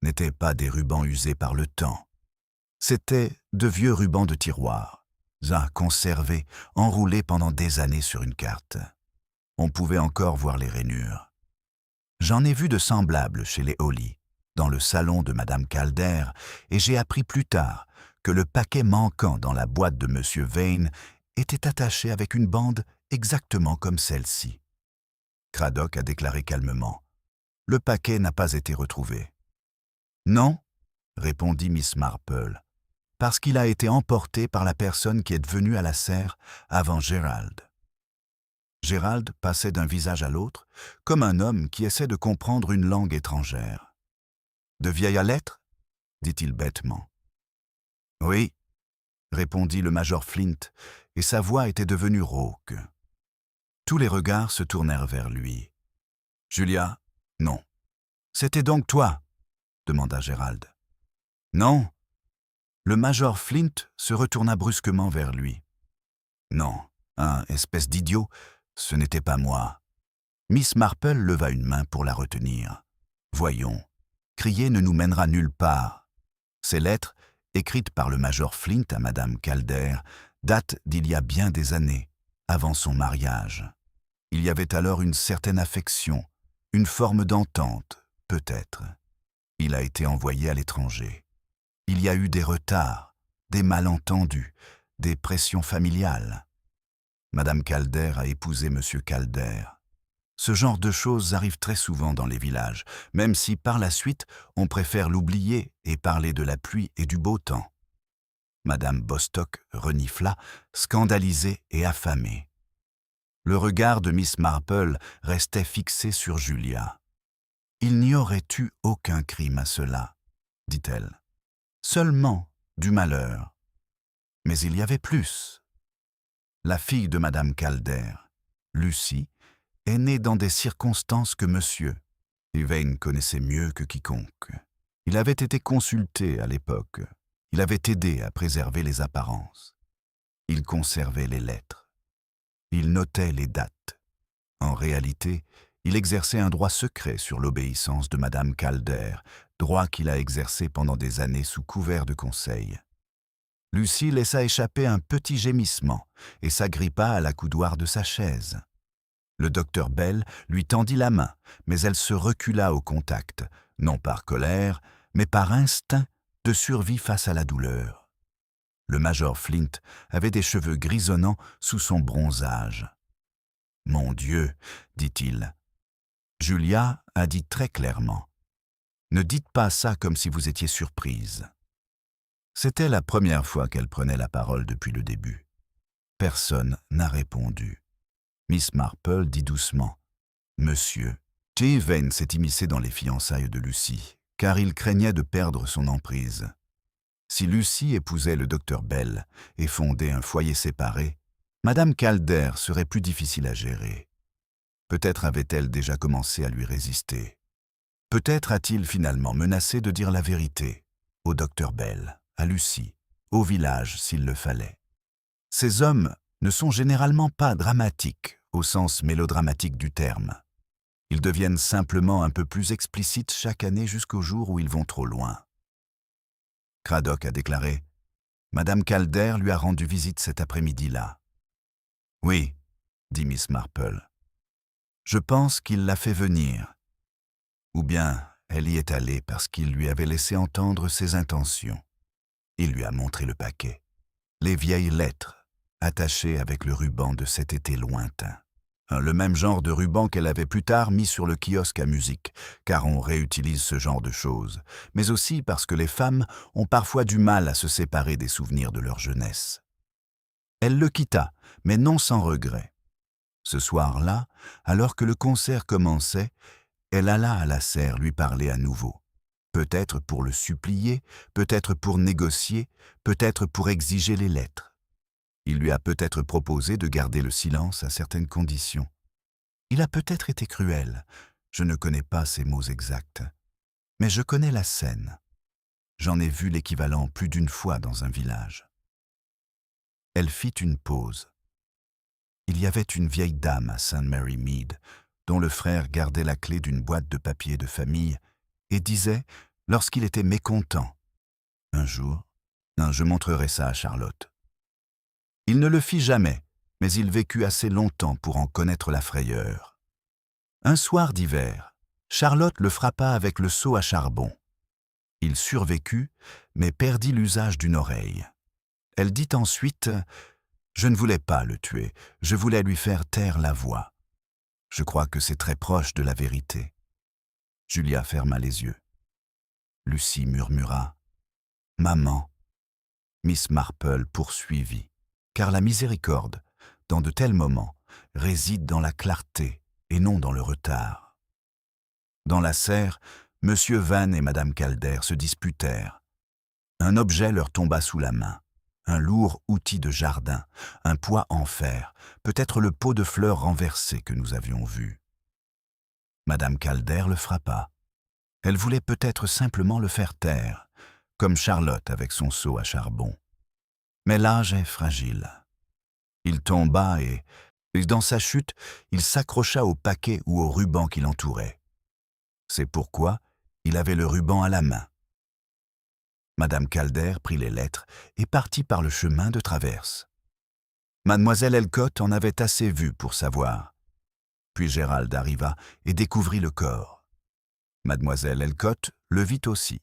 [SPEAKER 1] n'étaient pas des rubans usés par le temps. C'étaient de vieux rubans de tiroir, conservés, enroulés pendant des années sur une carte. On pouvait encore voir les rainures. J'en ai vu de semblables chez les Holly, dans le salon de Madame Calder, et j'ai appris plus tard que le paquet manquant dans la boîte de M. Vane était attaché avec une bande exactement comme celle-ci. Craddock a déclaré calmement. Le paquet n'a pas été retrouvé. Non, répondit Miss Marple, parce qu'il a été emporté par la personne qui est venue à la serre avant Gérald. Gérald passait d'un visage à l'autre, comme un homme qui essaie de comprendre une langue étrangère. « De vieilles lettres ?» dit-il bêtement. « Oui, » répondit le major Flint, et sa voix était devenue rauque. Tous les regards se tournèrent vers lui. « Julia, non. »« C'était donc toi ?» demanda Gérald. « Non. » Le major Flint se retourna brusquement vers lui. « Non, espèce d'idiot, ce n'était pas moi. » Miss Marple leva une main pour la retenir. « Voyons, crier ne nous mènera nulle part. » Ces lettres, écrites par le major Flint à Madame Calder, datent d'il y a bien des années, avant son mariage. Il y avait alors une certaine affection, une forme d'entente, peut-être. Il a été envoyé à l'étranger. Il y a eu des retards, des malentendus, des pressions familiales. Madame Calder a épousé Monsieur Calder. Ce genre de choses arrive très souvent dans les villages, même si par la suite on préfère l'oublier et parler de la pluie et du beau temps. Madame Bostock renifla, scandalisée et affamée. Le regard de Miss Marple restait fixé sur Julia. « Il n'y aurait eu aucun crime à cela, dit-elle. Seulement du malheur. Mais il y avait plus. La fille de Madame Calder, Lucie, est née dans des circonstances que monsieur Yvain connaissait mieux que quiconque. Il avait été consulté à l'époque. Il avait aidé à préserver les apparences. Il conservait les lettres. Il notait les dates. En réalité, il exerçait un droit secret sur l'obéissance de Madame Calder, droit qu'il a exercé pendant des années sous couvert de conseil. Lucie laissa échapper un petit gémissement et s'agrippa à la coudoir de sa chaise. Le docteur Bell lui tendit la main, mais elle se recula au contact, non par colère, mais par instinct de survie face à la douleur. Le major Flint avait des cheveux grisonnants sous son bronzage. « Mon Dieu, dit-il. » Julia a dit très clairement. « Ne dites pas ça comme si vous étiez surprise. » C'était la première fois qu'elle prenait la parole depuis le début. Personne n'a répondu. Miss Marple dit doucement « Monsieur ». J. Vane s'est immiscé dans les fiançailles de Lucie, car il craignait de perdre son emprise. Si Lucie épousait le docteur Bell et fondait un foyer séparé, Madame Calder serait plus difficile à gérer. Peut-être avait-elle déjà commencé à lui résister. Peut-être a-t-il finalement menacé de dire la vérité au docteur Bell, à Lucie, au village s'il le fallait. Ces hommes ne sont généralement pas dramatiques au sens mélodramatique du terme. Ils deviennent simplement un peu plus explicites chaque année jusqu'au jour où ils vont trop loin. Cradock a déclaré « Madame Calder lui a rendu visite cet après-midi-là. »« Oui, » dit Miss Marple. « Je pense qu'il l'a fait venir. Ou bien elle y est allée parce qu'il lui avait laissé entendre ses intentions. Il lui a montré le paquet. Les vieilles lettres, attachées avec le ruban de cet été lointain. Le même genre de ruban qu'elle avait plus tard mis sur le kiosque à musique, car on réutilise ce genre de choses, mais aussi parce que les femmes ont parfois du mal à se séparer des souvenirs de leur jeunesse. Elle le quitta, mais non sans regret. Ce soir-là, alors que le concert commençait, elle alla à la serre lui parler à nouveau. Peut-être pour le supplier, peut-être pour négocier, peut-être pour exiger les lettres. Il lui a peut-être proposé de garder le silence à certaines conditions. Il a peut-être été cruel, je ne connais pas ses mots exacts. Mais je connais la scène. J'en ai vu l'équivalent plus d'une fois dans un village. Elle fit une pause. Il y avait une vieille dame à St. Mary Mead, dont le frère gardait la clé d'une boîte de papier de famille et disait, lorsqu'il était mécontent, « Un jour, je montrerai ça à Charlotte. » Il ne le fit jamais, mais il vécut assez longtemps pour en connaître la frayeur. Un soir d'hiver, Charlotte le frappa avec le seau à charbon. Il survécut, mais perdit l'usage d'une oreille. Elle dit ensuite « Je ne voulais pas le tuer, je voulais lui faire taire la voix. » Je crois que c'est très proche de la vérité. Julia ferma les yeux. Lucie murmura « Maman ». Miss Marple poursuivit. Car la miséricorde, dans de tels moments, réside dans la clarté et non dans le retard. Dans la serre, M. Van et Mme Calder se disputèrent. Un objet leur tomba sous la main, un lourd outil de jardin, un poids en fer, peut-être le pot de fleurs renversé que nous avions vu. Mme Calder le frappa. Elle voulait peut-être simplement le faire taire, comme Charlotte avec son seau à charbon. Mais l'âge est fragile. Il tomba et, dans sa chute, il s'accrocha au paquet ou au ruban qui l'entourait. C'est pourquoi il avait le ruban à la main. Madame Calder prit les lettres et partit par le chemin de traverse. Mademoiselle Elcott en avait assez vu pour savoir. Puis Gérald arriva et découvrit le corps. Mademoiselle Elcott le vit aussi.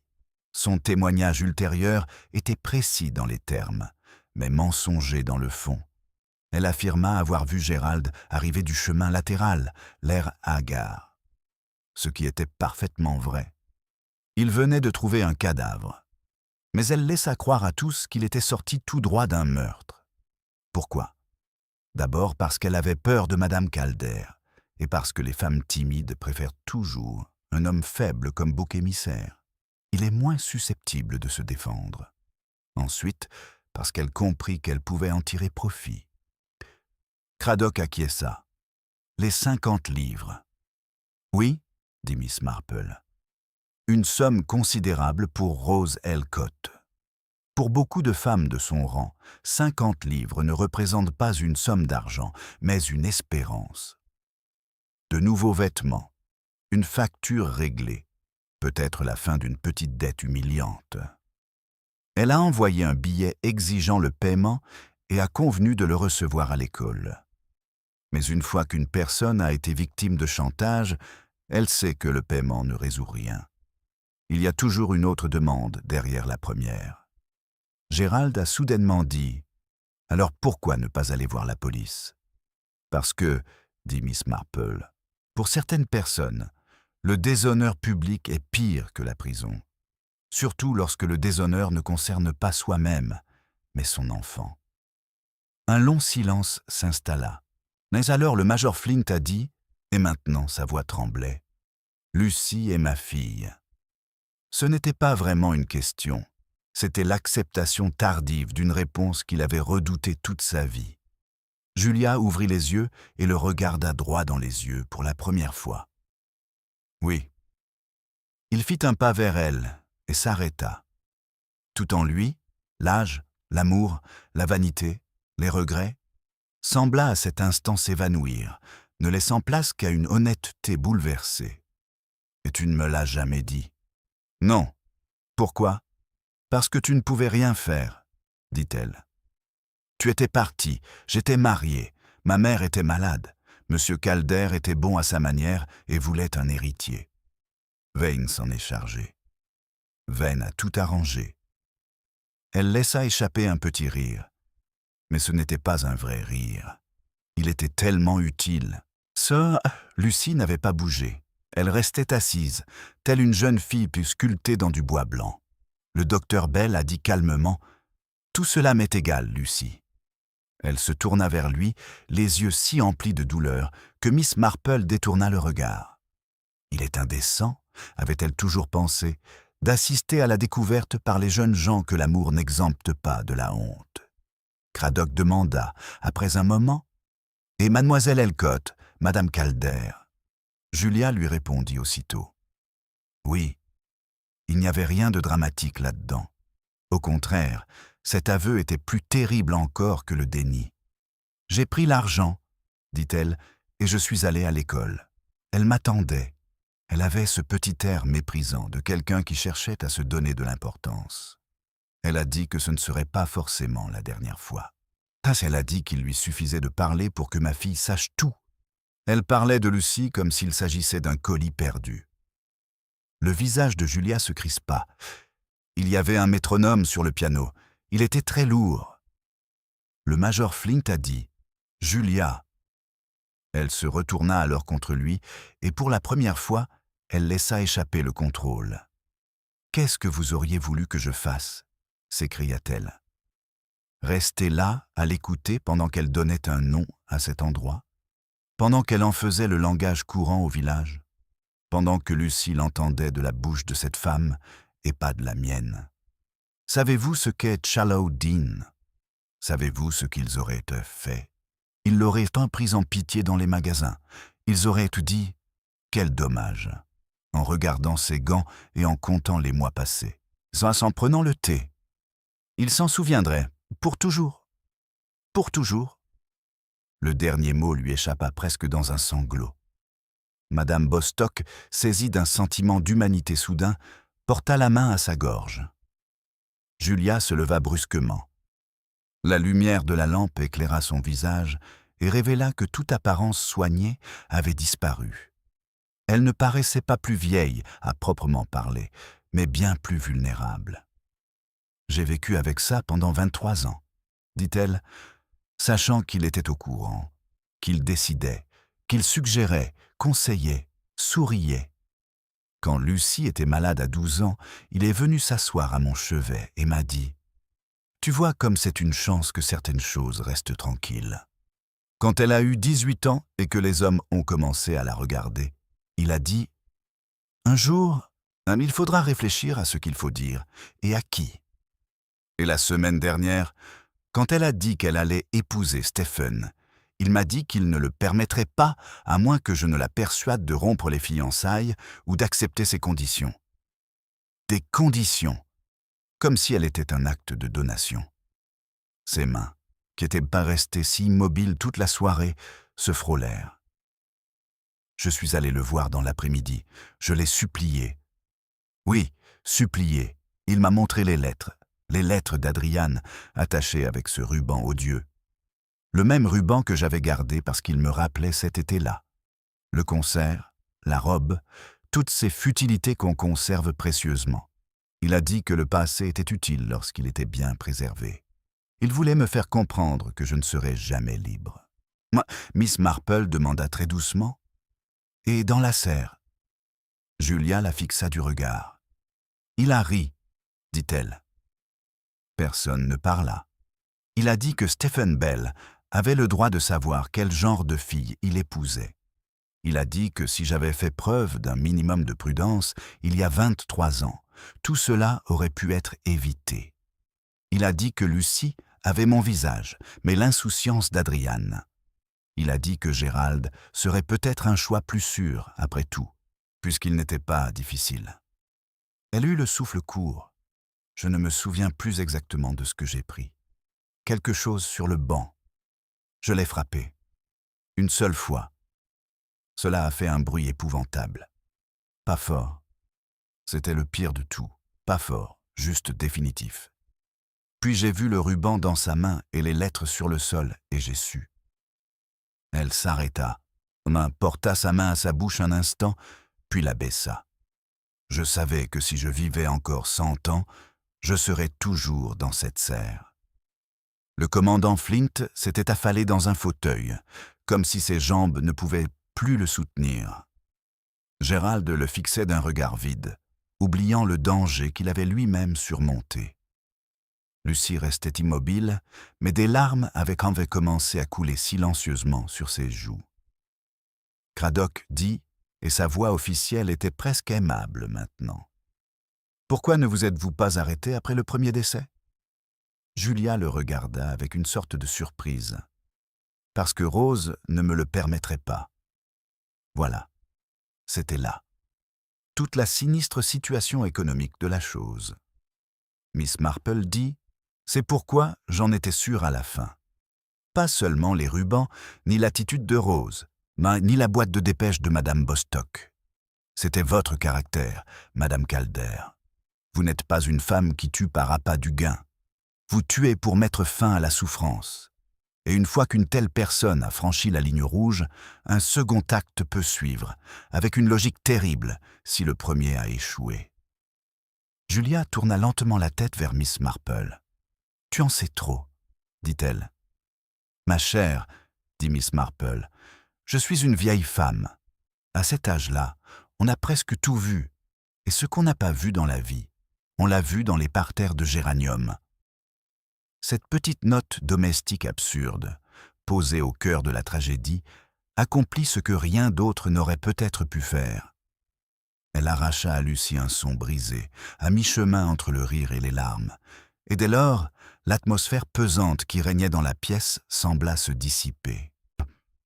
[SPEAKER 1] Son témoignage ultérieur était précis dans les termes, mais mensonger dans le fond. Elle affirma avoir vu Gérald arriver du chemin latéral, l'air hagard. Ce qui était parfaitement vrai. Il venait de trouver un cadavre. Mais elle laissa croire à tous qu'il était sorti tout droit d'un meurtre. Pourquoi? D'abord parce qu'elle avait peur de Madame Calder, et parce que les femmes timides préfèrent toujours un homme faible comme bouc émissaire. Il est moins susceptible de se défendre. Ensuite, parce qu'elle comprit qu'elle pouvait en tirer profit. Cradock acquiesça. Les 50 livres. Oui, dit Miss Marple. Une somme considérable pour Rose Elcott. Pour beaucoup de femmes de son rang, 50 livres ne représentent pas une somme d'argent, mais une espérance. De nouveaux vêtements, une facture réglée, peut-être la fin d'une petite dette humiliante. Elle a envoyé un billet exigeant le paiement et a convenu de le recevoir à l'école. Mais une fois qu'une personne a été victime de chantage, elle sait que le paiement ne résout rien. Il y a toujours une autre demande derrière la première. Gérald a soudainement dit « Alors pourquoi ne pas aller voir la police ?»« Parce que, dit Miss Marple, pour certaines personnes, le déshonneur public est pire que la prison, surtout lorsque le déshonneur ne concerne pas soi-même, mais son enfant. » Un long silence s'installa. Mais alors le major Flint a dit, et maintenant sa voix tremblait, « Lucie est ma fille. » Ce n'était pas vraiment une question, c'était l'acceptation tardive d'une réponse qu'il avait redoutée toute sa vie. Julia ouvrit les yeux et le regarda droit dans les yeux pour la première fois. Oui. Il fit un pas vers elle et s'arrêta. Tout en lui, l'âge, l'amour, la vanité, les regrets, sembla à cet instant s'évanouir, ne laissant place qu'à une honnêteté bouleversée. « Et tu ne me l'as jamais dit. »« Non. Pourquoi ? Parce que tu ne pouvais rien faire, dit-elle. Tu étais parti, j'étais marié, ma mère était malade, Monsieur Calder était bon à sa manière et voulait un héritier. Vane s'en est chargé. Vane a tout arrangé. » Elle laissa échapper un petit rire. Mais ce n'était pas un vrai rire. Il était tellement utile. Lucie n'avait pas bougé. Elle restait assise, telle une jeune fille sculptée dans du bois blanc. Le docteur Bell a dit calmement « Tout cela m'est égal, Lucie. » Elle se tourna vers lui, les yeux si emplis de douleur que Miss Marple détourna le regard. Il est indécent, avait-elle toujours pensé, d'assister à la découverte par les jeunes gens que l'amour n'exempte pas de la honte. Cradock demanda, après un moment, « Et mademoiselle Elcott, madame Calder ?» Julia lui répondit aussitôt. Oui, il n'y avait rien de dramatique là-dedans. Au contraire, cet aveu était plus terrible encore que le déni. « J'ai pris l'argent, » dit-elle, « et je suis allée à l'école. Elle m'attendait. Elle avait ce petit air méprisant de quelqu'un qui cherchait à se donner de l'importance. Elle a dit que ce ne serait pas forcément la dernière fois. Elle a dit qu'il lui suffisait de parler pour que ma fille sache tout. Elle parlait de Lucie comme s'il s'agissait d'un colis perdu. » Le visage de Julia se crispa. Il y avait un métronome sur le piano. Il était très lourd. Le major Flint a dit « Julia !» Elle se retourna alors contre lui et pour la première fois, elle laissa échapper le contrôle. « Qu'est-ce que vous auriez voulu que je fasse ?» s'écria-t-elle. Rester là, à l'écouter pendant qu'elle donnait un nom à cet endroit, pendant qu'elle en faisait le langage courant au village, pendant que Lucie l'entendait de la bouche de cette femme et pas de la mienne. Savez-vous ce qu'est Shallow Dean? Savez-vous ce qu'ils auraient fait? Ils l'auraient tant pris en pitié dans les magasins. Ils auraient tout dit « Quel dommage !» en regardant ses gants et en comptant les mois passés. En prenant le thé. Il s'en souviendrait, pour toujours. Pour toujours. Le dernier mot lui échappa presque dans un sanglot. Madame Bostock, saisie d'un sentiment d'humanité soudain, porta la main à sa gorge. Julia se leva brusquement. La lumière de la lampe éclaira son visage et révéla que toute apparence soignée avait disparu. Elle ne paraissait pas plus vieille, à proprement parler, mais bien plus vulnérable. « J'ai vécu avec ça pendant 23 ans, dit-elle. sachant qu'il était au courant, qu'il décidait, qu'il suggérait, conseillait, souriait. Quand Lucie était malade à 12 ans, il est venu s'asseoir à mon chevet et m'a dit « Tu vois comme c'est une chance que certaines choses restent tranquilles. » Quand elle a eu 18 ans et que les hommes ont commencé à la regarder, il a dit « Un jour, il faudra réfléchir à ce qu'il faut dire et à qui. » Et la semaine dernière, quand elle a dit qu'elle allait épouser Stephen, il m'a dit qu'il ne le permettrait pas à moins que je ne la persuade de rompre les fiançailles ou d'accepter ses conditions. Des conditions, comme si elle était un acte de donation. Ses mains, qui n'étaient pas restées si immobiles toute la soirée, se frôlèrent. Je suis allé le voir dans l'après-midi. Je l'ai supplié. Oui, supplié. Il m'a montré les lettres d'Adriane, attachées avec ce ruban odieux. Le même ruban que j'avais gardé parce qu'il me rappelait cet été-là. Le concert, la robe, toutes ces futilités qu'on conserve précieusement. Il a dit que le passé était utile lorsqu'il était bien préservé. Il voulait me faire comprendre que je ne serais jamais libre. Miss Marple demanda très doucement « Et dans la serre ?» Julia la fixa du regard. « Il a ri, dit-elle. » Personne ne parla. Il a dit que Stephen Bell avait le droit de savoir quel genre de fille il épousait. Il a dit que si j'avais fait preuve d'un minimum de prudence il y a 23 ans, tout cela aurait pu être évité. Il a dit que Lucie avait mon visage, mais l'insouciance d'Adriane. Il a dit que Gérald serait peut-être un choix plus sûr, après tout, puisqu'il n'était pas difficile. Elle eut le souffle court. Je ne me souviens plus exactement de ce que j'ai pris. Quelque chose sur le banc. Je l'ai frappé. Une seule fois. Cela a fait un bruit épouvantable. Pas fort. C'était le pire de tout. Pas fort, juste définitif. Puis j'ai vu le ruban dans sa main et les lettres sur le sol, et j'ai su. Elle s'arrêta, porta sa main à sa bouche un instant, puis la baissa. Je savais que si je vivais encore 100 ans, je serais toujours dans cette serre. Le commandant Flint s'était affalé dans un fauteuil, comme si ses jambes ne pouvaient plus le soutenir. Gérald le fixait d'un regard vide, oubliant le danger qu'il avait lui-même surmonté. Lucie restait immobile, mais des larmes avaient commencé à couler silencieusement sur ses joues. Cradock dit, et sa voix officielle était presque aimable maintenant. « Pourquoi ne vous êtes-vous pas arrêté après le premier décès ?» Julia le regarda avec une sorte de surprise. « Parce que Rose ne me le permettrait pas. » Voilà, c'était là. Toute la sinistre situation économique de la chose. Miss Marple dit « C'est pourquoi j'en étais sûre à la fin. Pas seulement les rubans, ni l'attitude de Rose, ni la boîte de dépêche de Madame Bostock. C'était votre caractère, Madame Calder. Vous n'êtes pas une femme qui tue par appât du gain. Vous tuez pour mettre fin à la souffrance. Et une fois qu'une telle personne a franchi la ligne rouge, un second acte peut suivre, avec une logique terrible si le premier a échoué. » Julia tourna lentement la tête vers Miss Marple. « Tu en sais trop, dit-elle. »« Ma chère, dit Miss Marple, je suis une vieille femme. À cet âge-là, on a presque tout vu. Et ce qu'on n'a pas vu dans la vie, on l'a vu dans les parterres de géranium. » Cette petite note domestique absurde, posée au cœur de la tragédie, accomplit ce que rien d'autre n'aurait peut-être pu faire. Elle arracha à Lucie un son brisé, à mi-chemin entre le rire et les larmes, et dès lors, l'atmosphère pesante qui régnait dans la pièce sembla se dissiper.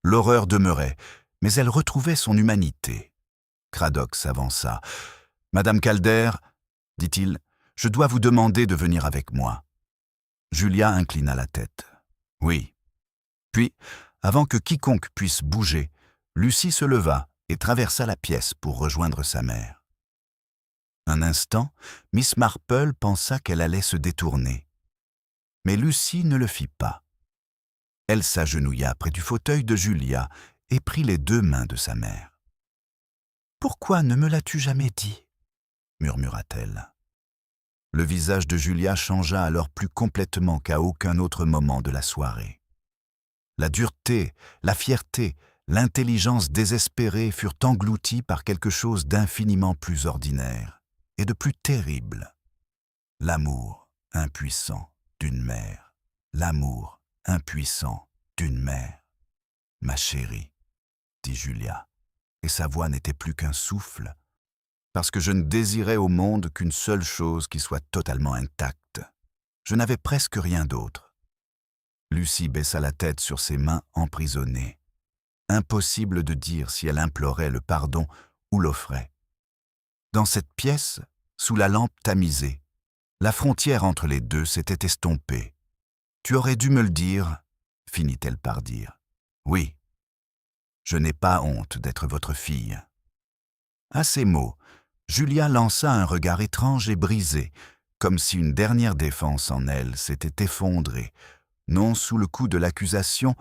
[SPEAKER 1] L'horreur demeurait, mais elle retrouvait son humanité. Cradock s'avança. « Madame Calder, dit-il, je dois vous demander de venir avec moi. » Julia inclina la tête. « Oui. » Puis, avant que quiconque puisse bouger, Lucie se leva et traversa la pièce pour rejoindre sa mère. Un instant, Miss Marple pensa qu'elle allait se détourner. Mais Lucie ne le fit pas. Elle s'agenouilla près du fauteuil de Julia et prit les 2 mains de sa mère. « Pourquoi ne me l'as-tu jamais dit ?» murmura-t-elle. Le visage de Julia changea alors plus complètement qu'à aucun autre moment de la soirée. La dureté, la fierté, l'intelligence désespérée furent englouties par quelque chose d'infiniment plus ordinaire et de plus terrible. L'amour impuissant d'une mère. L'amour impuissant d'une mère. « Ma chérie, » dit Julia, et sa voix n'était plus qu'un souffle, parce que je ne désirais au monde qu'une seule chose qui soit totalement intacte. Je n'avais presque rien d'autre. Lucie baissa la tête sur ses mains emprisonnées. Impossible de dire si elle implorait le pardon ou l'offrait. Dans cette pièce, sous la lampe tamisée, la frontière entre les deux s'était estompée. « Tu aurais dû me le dire, » finit-elle par dire. « Oui, je n'ai pas honte d'être votre fille. » À ces mots, Julia lança un regard étrange et brisé, comme si une dernière défense en elle s'était effondrée, non sous le coup de l'accusation,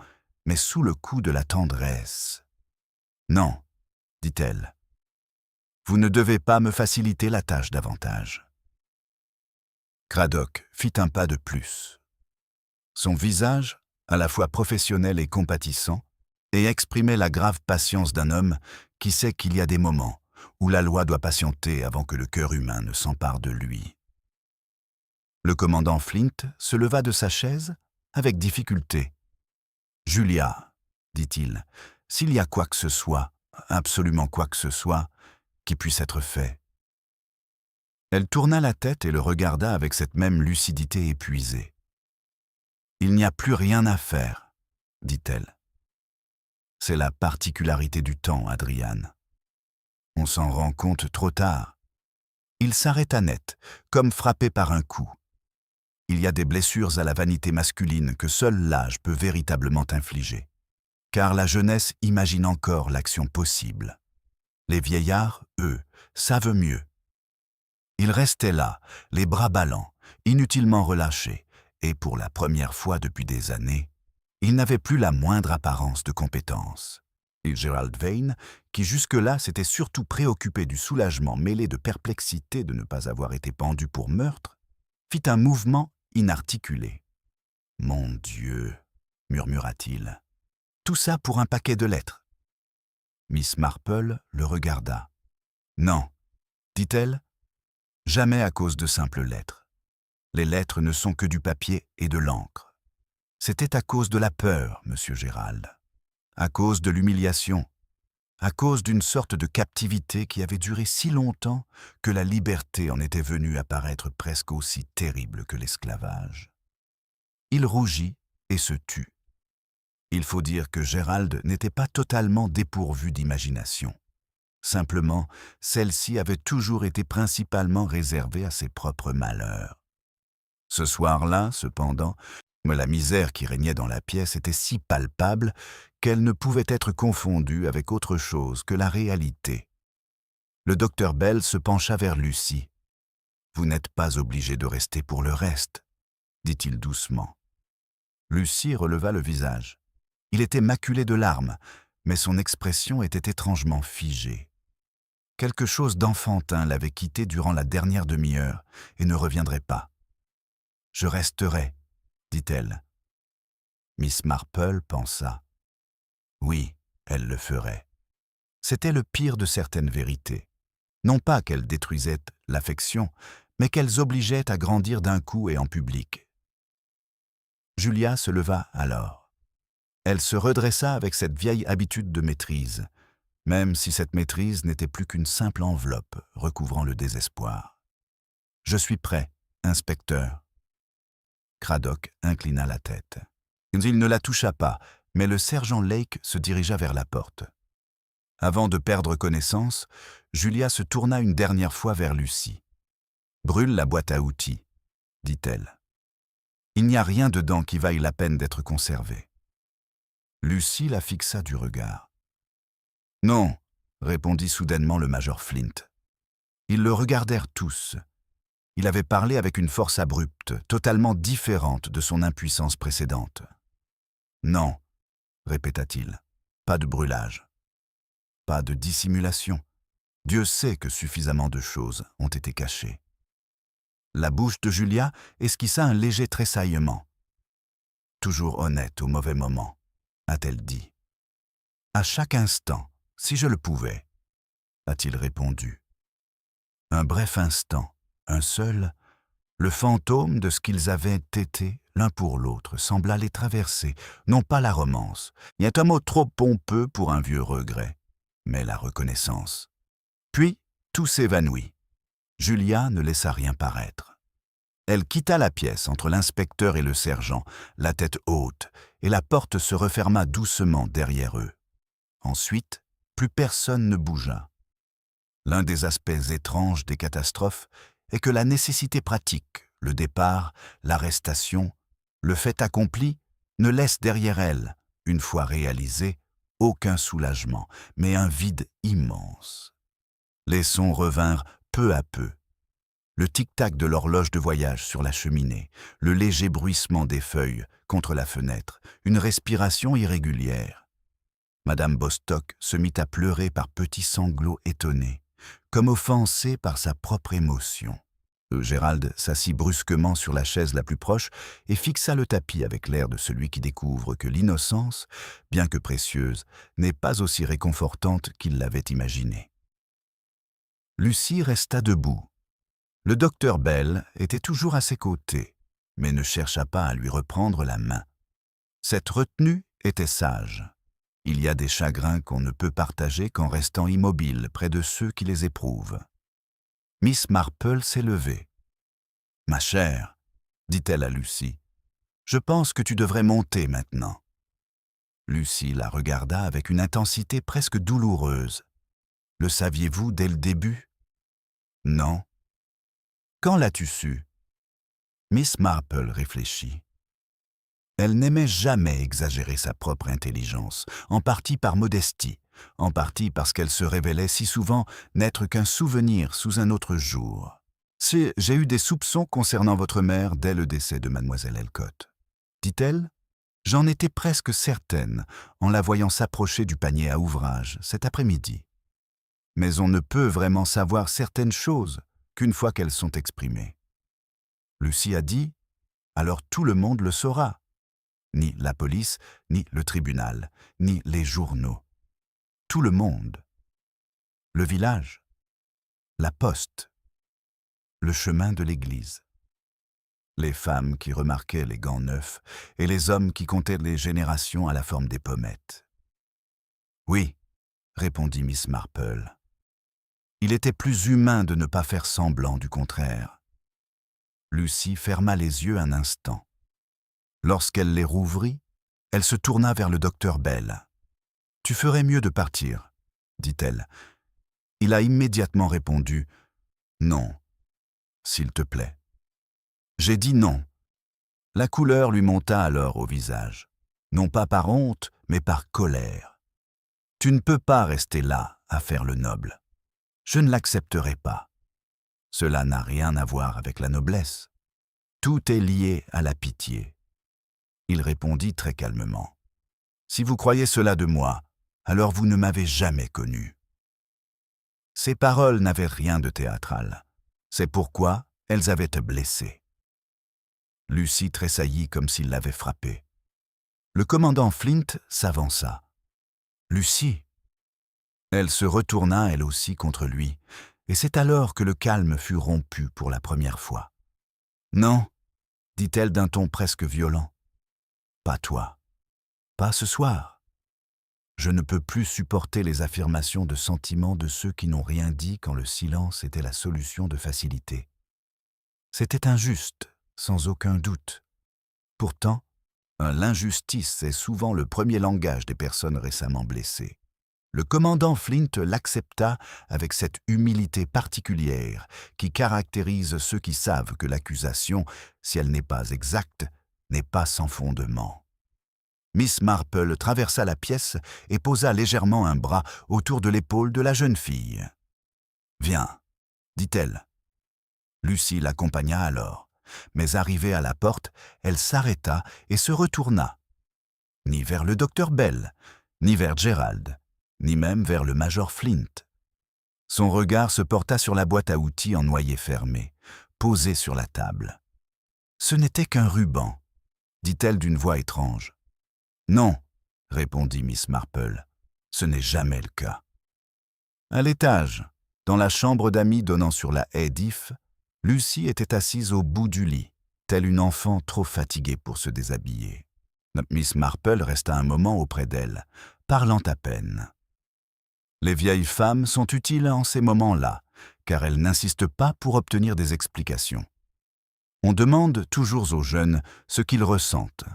[SPEAKER 1] mais sous le coup de la tendresse. « Non, » dit-elle, « vous ne devez pas me faciliter la tâche davantage. » Cradock fit un pas de plus. Son visage, à la fois professionnel et compatissant, et exprimait la grave patience d'un homme qui sait qu'il y a des moments où la loi doit patienter avant que le cœur humain ne s'empare de lui. Le commandant Flint se leva de sa chaise avec difficulté. « Julia, » dit-il, « s'il y a quoi que ce soit, absolument quoi que ce soit, qui puisse être fait. » Elle tourna la tête et le regarda avec cette même lucidité épuisée. « Il n'y a plus rien à faire, » dit-elle. « C'est la particularité du temps, Adriane. On s'en rend compte trop tard. » Il s'arrêta net, comme frappé par un coup. Il y a des blessures à la vanité masculine que seul l'âge peut véritablement infliger. Car la jeunesse imagine encore l'action possible. Les vieillards, eux, savent mieux. Il restait là, les bras ballants, inutilement relâchés, et pour la première fois depuis des années, il n'avait plus la moindre apparence de compétence. Et Gerald Vane, qui jusque-là s'était surtout préoccupé du soulagement mêlé de perplexité de ne pas avoir été pendu pour meurtre, fit un mouvement inarticulé. « Mon Dieu !» murmura-t-il. « Tout ça pour un paquet de lettres. » Miss Marple le regarda. « Non, » dit-elle, « jamais à cause de simples lettres. Les lettres ne sont que du papier et de l'encre. C'était à cause de la peur, monsieur Gérald, à cause de l'humiliation, à cause d'une sorte de captivité qui avait duré si longtemps que la liberté en était venue à paraître presque aussi terrible que l'esclavage. » Il rougit et se tut. Il faut dire que Gérald n'était pas totalement dépourvu d'imagination. Simplement, celle-ci avait toujours été principalement réservée à ses propres malheurs. Ce soir-là, cependant, la misère qui régnait dans la pièce était si palpable qu'elle ne pouvait être confondue avec autre chose que la réalité. Le docteur Bell se pencha vers Lucie. « Vous n'êtes pas obligée de rester pour le reste, » dit-il doucement. Lucie releva le visage. Il était maculé de larmes, mais son expression était étrangement figée. Quelque chose d'enfantin l'avait quitté durant la dernière demi-heure et ne reviendrait pas. « Je resterai, » dit-elle. Miss Marple pensa. Oui, elle le ferait. C'était le pire de certaines vérités. Non pas qu'elles détruisaient l'affection, mais qu'elles obligeaient à grandir d'un coup et en public. Julia se leva alors. Elle se redressa avec cette vieille habitude de maîtrise, même si cette maîtrise n'était plus qu'une simple enveloppe recouvrant le désespoir. « Je suis prêt, inspecteur. » Cradock inclina la tête. Il ne la toucha pas, mais le sergent Lake se dirigea vers la porte. Avant de perdre connaissance, Julia se tourna une dernière fois vers Lucie. « Brûle la boîte à outils, » dit-elle. « Il n'y a rien dedans qui vaille la peine d'être conservé. » Lucie la fixa du regard. « Non, » répondit soudainement le major Flint. Ils le regardèrent tous. Il avait parlé avec une force abrupte, totalement différente de son impuissance précédente. « Non, » répéta-t-il, « pas de brûlage. Pas de dissimulation. Dieu sait que suffisamment de choses ont été cachées. » La bouche de Julia esquissa un léger tressaillement. Toujours honnête au mauvais moment. a-t-elle dit. À chaque instant, si je le pouvais, a-t-il répondu. Un bref instant, un seul, le fantôme de ce qu'ils avaient été l'un pour l'autre sembla les traverser, non pas la romance, il est un mot trop pompeux pour un vieux regret, mais la reconnaissance. Puis, tout s'évanouit. Julia ne laissa rien paraître. Elle quitta la pièce entre l'inspecteur et le sergent, la tête haute, et la porte se referma doucement derrière eux. Ensuite, plus personne ne bougea. L'un des aspects étranges des catastrophes est que la nécessité pratique, le départ, l'arrestation, le fait accompli, ne laisse derrière elle, une fois réalisé, aucun soulagement, mais un vide immense. Les sons revinrent peu à peu. Le tic-tac de l'horloge de voyage sur la cheminée, le léger bruissement des feuilles contre la fenêtre, une respiration irrégulière. Madame Bostock se mit à pleurer par petits sanglots étonnés, comme offensée par sa propre émotion. Gérald s'assit brusquement sur la chaise la plus proche et fixa le tapis avec l'air de celui qui découvre que l'innocence, bien que précieuse, n'est pas aussi réconfortante qu'il l'avait imaginé. Lucie resta debout. Le docteur Bell était toujours à ses côtés, mais ne chercha pas à lui reprendre la main. Cette retenue était sage. Il y a des chagrins qu'on ne peut partager qu'en restant immobile près de ceux qui les éprouvent. Miss Marple s'est levée. « Ma chère, dit-elle à Lucie, je pense que tu devrais monter maintenant. » Lucie la regarda avec une intensité presque douloureuse. « Le saviez-vous dès le début? »« Non. »« Quand l'as-tu su ?» Miss Marple réfléchit. Elle n'aimait jamais exagérer sa propre intelligence, en partie par modestie, en partie parce qu'elle se révélait si souvent n'être qu'un souvenir sous un autre jour. « J'ai eu des soupçons concernant votre mère dès le décès de mademoiselle Elcott, dit-elle. J'en étais presque certaine en la voyant s'approcher du panier à ouvrage cet après-midi. Mais on ne peut vraiment savoir certaines choses qu'une fois qu'elles sont exprimées. » Lucie a dit « Alors tout le monde le saura. Ni la police, ni le tribunal, ni les journaux. Tout le monde. Le village, la poste, le chemin de l'église. Les femmes qui remarquaient les gants neufs et les hommes qui comptaient les générations à la forme des pommettes. »« Oui, » répondit Miss Marple. « Il était plus humain de ne pas faire semblant du contraire. » Lucie ferma les yeux un instant. Lorsqu'elle les rouvrit, elle se tourna vers le docteur Bell. « Tu ferais mieux de partir, » dit-elle. Il a immédiatement répondu « Non, s'il te plaît. » J'ai dit non. La couleur lui monta alors au visage, non pas par honte, mais par colère. « Tu ne peux pas rester là à faire le noble. Je ne l'accepterai pas. Cela n'a rien à voir avec la noblesse. Tout est lié à la pitié. » Il répondit très calmement. « Si vous croyez cela de moi, alors vous ne m'avez jamais connu. » Ces paroles n'avaient rien de théâtral. C'est pourquoi elles avaient blessé. Lucie tressaillit comme s'il l'avait frappée. Le commandant Flint s'avança. « Lucie !» Elle se retourna elle aussi contre lui, et c'est alors que le calme fut rompu pour la première fois. « Non, » dit-elle d'un ton presque violent. « Pas toi. Pas ce soir. Je ne peux plus supporter les affirmations de sentiments de ceux qui n'ont rien dit quand le silence était la solution de facilité. C'était injuste, sans aucun doute. Pourtant, l'injustice est souvent le premier langage des personnes récemment blessées. Le commandant Flint l'accepta avec cette humilité particulière qui caractérise ceux qui savent que l'accusation, si elle n'est pas exacte, n'est pas sans fondement. Miss Marple traversa la pièce et posa légèrement un bras autour de l'épaule de la jeune fille. « Viens, » dit-elle. Lucie l'accompagna alors, mais arrivée à la porte, elle s'arrêta et se retourna. Ni vers le docteur Bell, ni vers Gérald, ni même vers le major Flint. Son regard se porta sur la boîte à outils en noyer fermé, posée sur la table. « Ce n'était qu'un ruban, » dit-elle d'une voix étrange. « Non, » répondit Miss Marple. « Ce n'est jamais le cas. » À l'étage, dans la chambre d'amis donnant sur la haie d'If, Lucie était assise au bout du lit, telle une enfant trop fatiguée pour se déshabiller. Miss Marple resta un moment auprès d'elle, parlant à peine. Les vieilles femmes sont utiles en ces moments-là, car elles n'insistent pas pour obtenir des explications. On demande toujours aux jeunes ce qu'ils ressentent,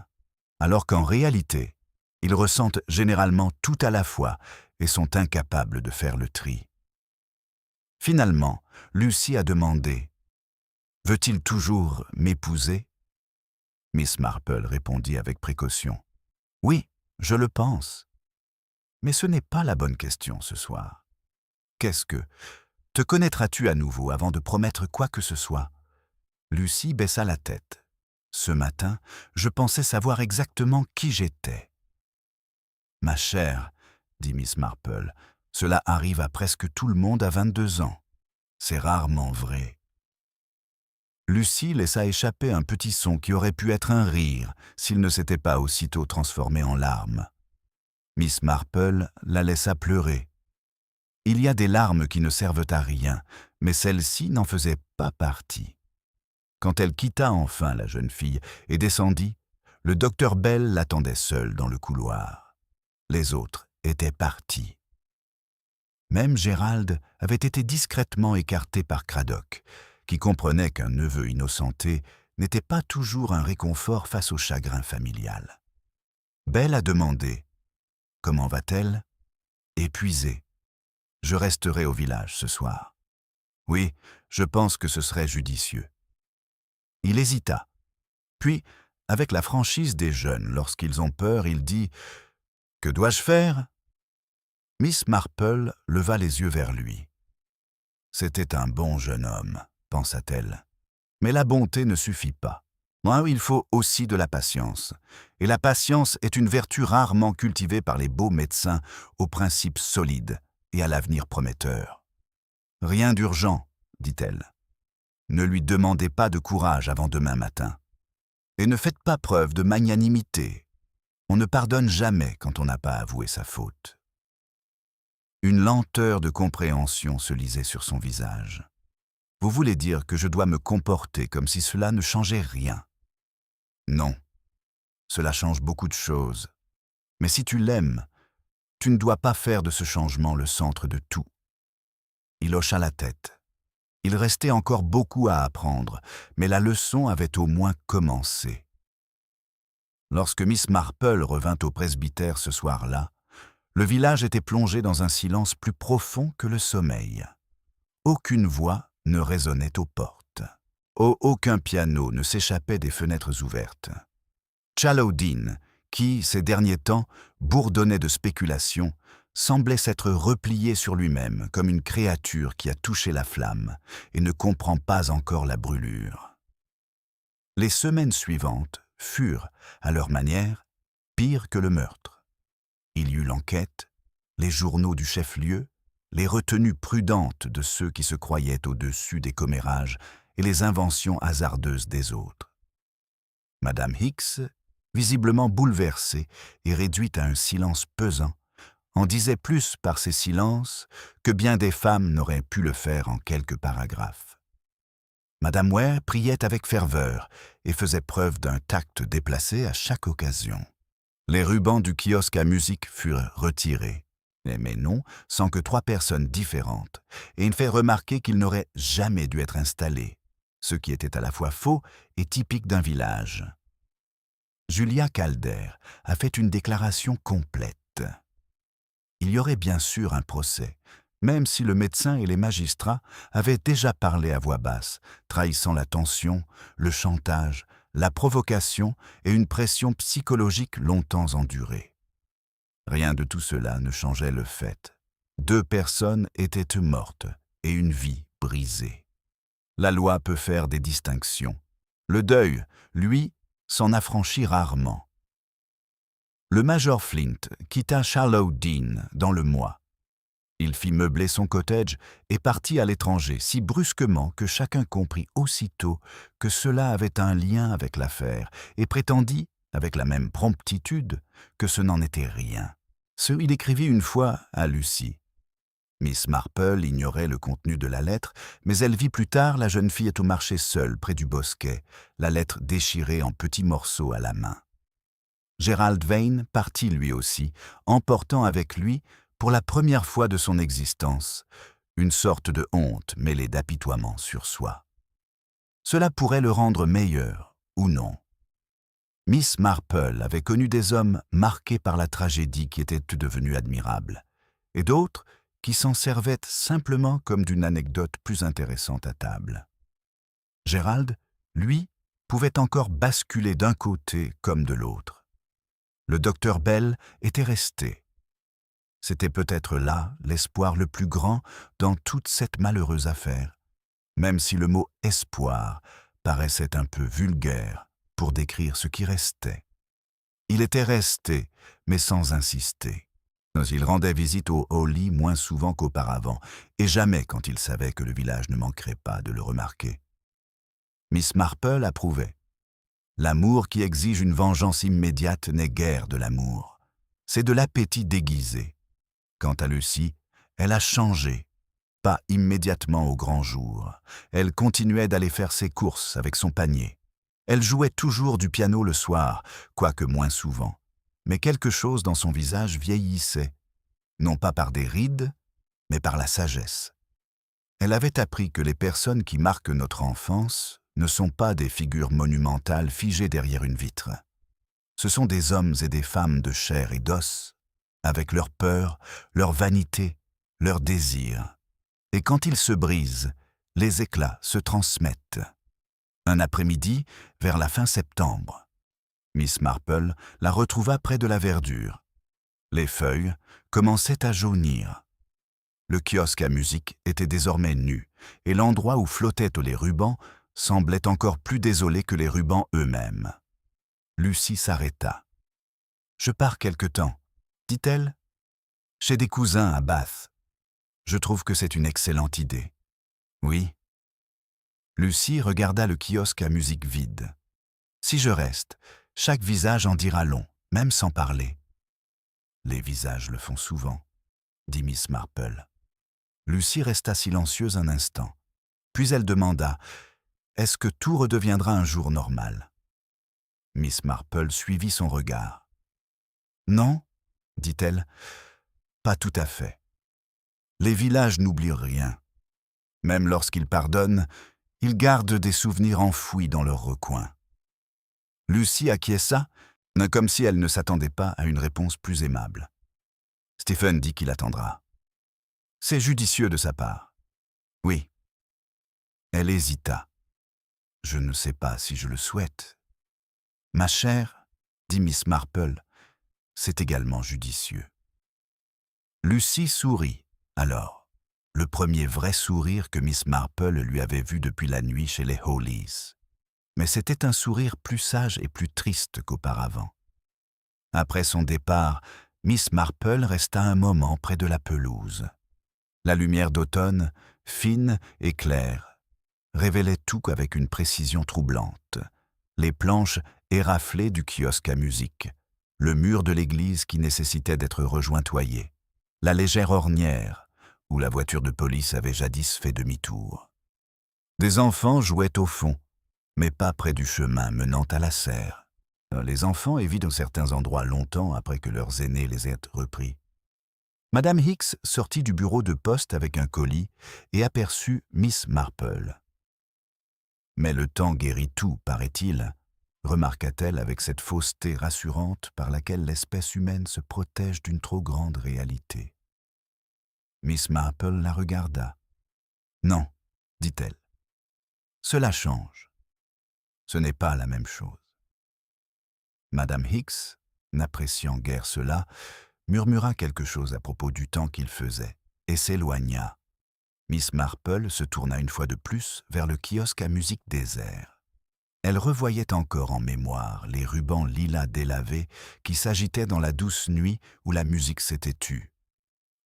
[SPEAKER 1] alors qu'en réalité, ils ressentent généralement tout à la fois et sont incapables de faire le tri. Finalement, Lucie a demandé « Veut-il toujours m'épouser ?» Miss Marple répondit avec précaution « Oui, je le pense. Mais ce n'est pas la bonne question ce soir. Qu'est-ce que... Te connaîtras-tu à nouveau avant de promettre quoi que ce soit ?» Lucie baissa la tête. « Ce matin, je pensais savoir exactement qui j'étais. »« Ma chère, » dit Miss Marple, « cela arrive à presque tout le monde à 22 ans. C'est rarement vrai. » Lucie laissa échapper un petit son qui aurait pu être un rire s'il ne s'était pas aussitôt transformé en larmes. Miss Marple la laissa pleurer. Il y a des larmes qui ne servent à rien, mais celle-ci n'en faisait pas partie. Quand elle quitta enfin la jeune fille et descendit, le docteur Bell l'attendait seul dans le couloir. Les autres étaient partis. Même Gérald avait été discrètement écarté par Cradock, qui comprenait qu'un neveu innocenté n'était pas toujours un réconfort face au chagrin familial. Belle a demandé « Comment va-t-elle » ? Épuisée. « Je resterai au village ce soir. »« Oui, je pense que ce serait judicieux. » Il hésita. Puis, avec la franchise des jeunes lorsqu'ils ont peur, il dit « Que dois-je faire ?» Miss Marple leva les yeux vers lui. « C'était un bon jeune homme, » pensa-t-elle. Mais la bonté ne suffit pas. Il faut aussi de la patience. Et la patience est une vertu rarement cultivée par les beaux médecins aux principes solides et à l'avenir prometteur. « Rien d'urgent, » dit-elle. « Ne lui demandez pas de courage avant demain matin. Et ne faites pas preuve de magnanimité. On ne pardonne jamais quand on n'a pas avoué sa faute. » Une lenteur de compréhension se lisait sur son visage. « Vous voulez dire que je dois me comporter comme si cela ne changeait rien. » Non, cela change beaucoup de choses. Mais si tu l'aimes, tu ne dois pas faire de ce changement le centre de tout. Il hocha la tête. Il restait encore beaucoup à apprendre, mais la leçon avait au moins commencé. Lorsque Miss Marple revint au presbytère ce soir-là, le village était plongé dans un silence plus profond que le sommeil. Aucune voix ne résonnait aux portes. Aucun piano ne s'échappait des fenêtres ouvertes. Shallow Dean, qui, ces derniers temps, bourdonnait de spéculations, semblait s'être replié sur lui-même comme une créature qui a touché la flamme et ne comprend pas encore la brûlure. Les semaines suivantes furent, à leur manière, pires que le meurtre. Il y eut l'enquête, les journaux du chef-lieu, les retenues prudentes de ceux qui se croyaient au-dessus des commérages et les inventions hasardeuses des autres. Madame Hicks, visiblement bouleversée et réduite à un silence pesant, en disait plus par ses silences que bien des femmes n'auraient pu le faire en quelques paragraphes. Madame Ware priait avec ferveur et faisait preuve d'un tact déplacé à chaque occasion. Les rubans du kiosque à musique furent retirés, mais non, sans que 3 personnes différentes, et il fait remarquer qu'ils n'auraient jamais dû être installés, ce qui était à la fois faux et typique d'un village. Julia Calder a fait une déclaration complète. Il y aurait bien sûr un procès, même si le médecin et les magistrats avaient déjà parlé à voix basse, trahissant la tension, le chantage, la provocation et une pression psychologique longtemps endurée. Rien de tout cela ne changeait le fait. 2 personnes étaient mortes et une vie brisée. La loi peut faire des distinctions. Le deuil, lui, s'en affranchit rarement. Le major Flint quitta Shallow Dean dans le mois. Il fit meubler son cottage et partit à l'étranger si brusquement que chacun comprit aussitôt que cela avait un lien avec l'affaire et prétendit, avec la même promptitude que ce n'en était rien. Il écrivit une fois à Lucie. Miss Marple ignorait le contenu de la lettre, mais elle vit plus tard la jeune fille au marché seule près du bosquet, la lettre déchirée en petits morceaux à la main. Gerald Vane partit lui aussi, emportant avec lui, pour la première fois de son existence, une sorte de honte mêlée d'apitoiement sur soi. Cela pourrait le rendre meilleur, ou non. Miss Marple avait connu des hommes marqués par la tragédie qui étaient devenus admirables, et d'autres qui s'en servaient simplement comme d'une anecdote plus intéressante à table. Gerald, lui, pouvait encore basculer d'un côté comme de l'autre. Le docteur Bell était resté. C'était peut-être là l'espoir le plus grand dans toute cette malheureuse affaire, même si le mot « espoir » paraissait un peu vulgaire pour décrire ce qui restait. Il était resté, mais sans insister. Il rendait visite au Hawley moins souvent qu'auparavant, et jamais quand il savait que le village ne manquerait pas de le remarquer. Miss Marple approuvait. L'amour qui exige une vengeance immédiate n'est guère de l'amour. C'est de l'appétit déguisé. Quant à Lucie, elle a changé, pas immédiatement au grand jour. Elle continuait d'aller faire ses courses avec son panier. Elle jouait toujours du piano le soir, quoique moins souvent. Mais quelque chose dans son visage vieillissait, non pas par des rides, mais par la sagesse. Elle avait appris que les personnes qui marquent notre enfance ne sont pas des figures monumentales figées derrière une vitre. Ce sont des hommes et des femmes de chair et d'os, avec leurs peurs, leurs vanités, leurs désirs. Et quand ils se brisent, les éclats se transmettent. Un après-midi, vers la fin septembre, Miss Marple la retrouva près de la verdure. Les feuilles commençaient à jaunir. Le kiosque à musique était désormais nu, et l'endroit où flottaient les rubans semblait encore plus désolé que les rubans eux-mêmes. Lucie s'arrêta. « Je pars quelque temps, dit-elle. Chez des cousins à Bath. Je trouve que c'est une excellente idée. » « Oui. » Lucie regarda le kiosque à musique vide. « Si je reste, chaque visage en dira long, même sans parler. »« Les visages le font souvent, » dit Miss Marple. Lucie resta silencieuse un instant. Puis elle demanda « Est-ce que tout redeviendra un jour normal ?» Miss Marple suivit son regard. « Non, dit-elle, pas tout à fait. Les villages n'oublient rien. Même lorsqu'ils pardonnent, ils gardent des souvenirs enfouis dans leurs recoins. » Lucie acquiesça, comme si elle ne s'attendait pas à une réponse plus aimable. Stephen dit qu'il attendra. C'est judicieux de sa part. Oui. Elle hésita. Je ne sais pas si je le souhaite. Ma chère, dit Miss Marple, c'est également judicieux. Lucie sourit, alors, le premier vrai sourire que Miss Marple lui avait vu depuis la nuit chez les Hawleys. Mais c'était un sourire plus sage et plus triste qu'auparavant. Après son départ, Miss Marple resta un moment près de la pelouse. La lumière d'automne, fine et claire, révélait tout avec une précision troublante. Les planches éraflées du kiosque à musique, le mur de l'église qui nécessitait d'être rejointoyé, la légère ornière où la voiture de police avait jadis fait demi-tour. Des enfants jouaient au fond, mais pas près du chemin menant à la serre. Les enfants évitent dans certains endroits longtemps après que leurs aînés les aient repris. Madame Hicks sortit du bureau de poste avec un colis et aperçut Miss Marple. « Mais le temps guérit tout, paraît-il, » remarqua-t-elle avec cette fausseté rassurante par laquelle l'espèce humaine se protège d'une trop grande réalité. Miss Marple la regarda. « Non, dit-elle. Cela change. Ce n'est pas la même chose. » Madame Hicks, n'appréciant guère cela, murmura quelque chose à propos du temps qu'il faisait et s'éloigna. Miss Marple se tourna une fois de plus vers le kiosque à musique désert. Elle revoyait encore en mémoire les rubans lilas délavés qui s'agitaient dans la douce nuit où la musique s'était tue.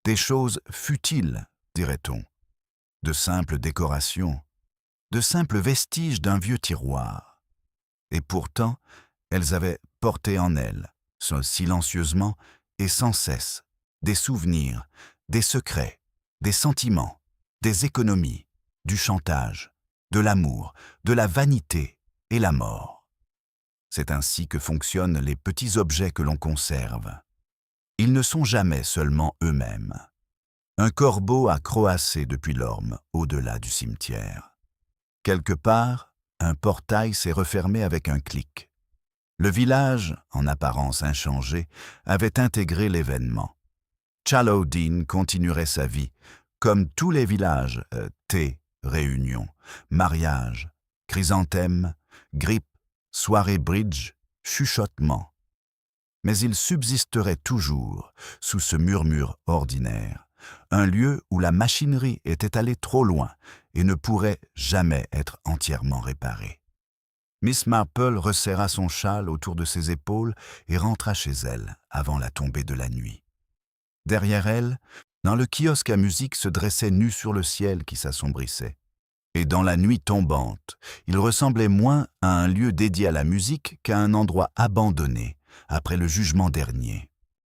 [SPEAKER 1] Des choses futiles, dirait-on, de simples décorations, de simples vestiges d'un vieux tiroir. Et pourtant, Elles avaient porté en elles, silencieusement et sans cesse, des souvenirs, des secrets, des sentiments, des économies, du chantage, de l'amour, de la vanité et la mort. C'est ainsi que fonctionnent les petits objets que l'on conserve. Ils ne sont jamais seulement eux-mêmes. Un corbeau a croassé depuis l'orme au-delà du cimetière. Quelque part, un portail s'est refermé avec un clic. Le village, en apparence inchangé, avait intégré l'événement. Shallow Dean continuerait sa vie, comme tous les villages, thé, réunions, mariages, chrysanthèmes, grippes, soirées bridge, chuchotements. Mais il subsisterait toujours, sous ce murmure ordinaire, un lieu où la machinerie était allée trop loin et ne pourrait jamais être entièrement réparée. Miss Marple resserra son châle autour de ses épaules et rentra chez elle avant la tombée de la nuit. Derrière elle, dans le kiosque à musique se dressait nu sur le ciel qui s'assombrissait. Et dans la nuit tombante, il ressemblait moins à un lieu dédié à la musique qu'à un endroit abandonné après le jugement dernier.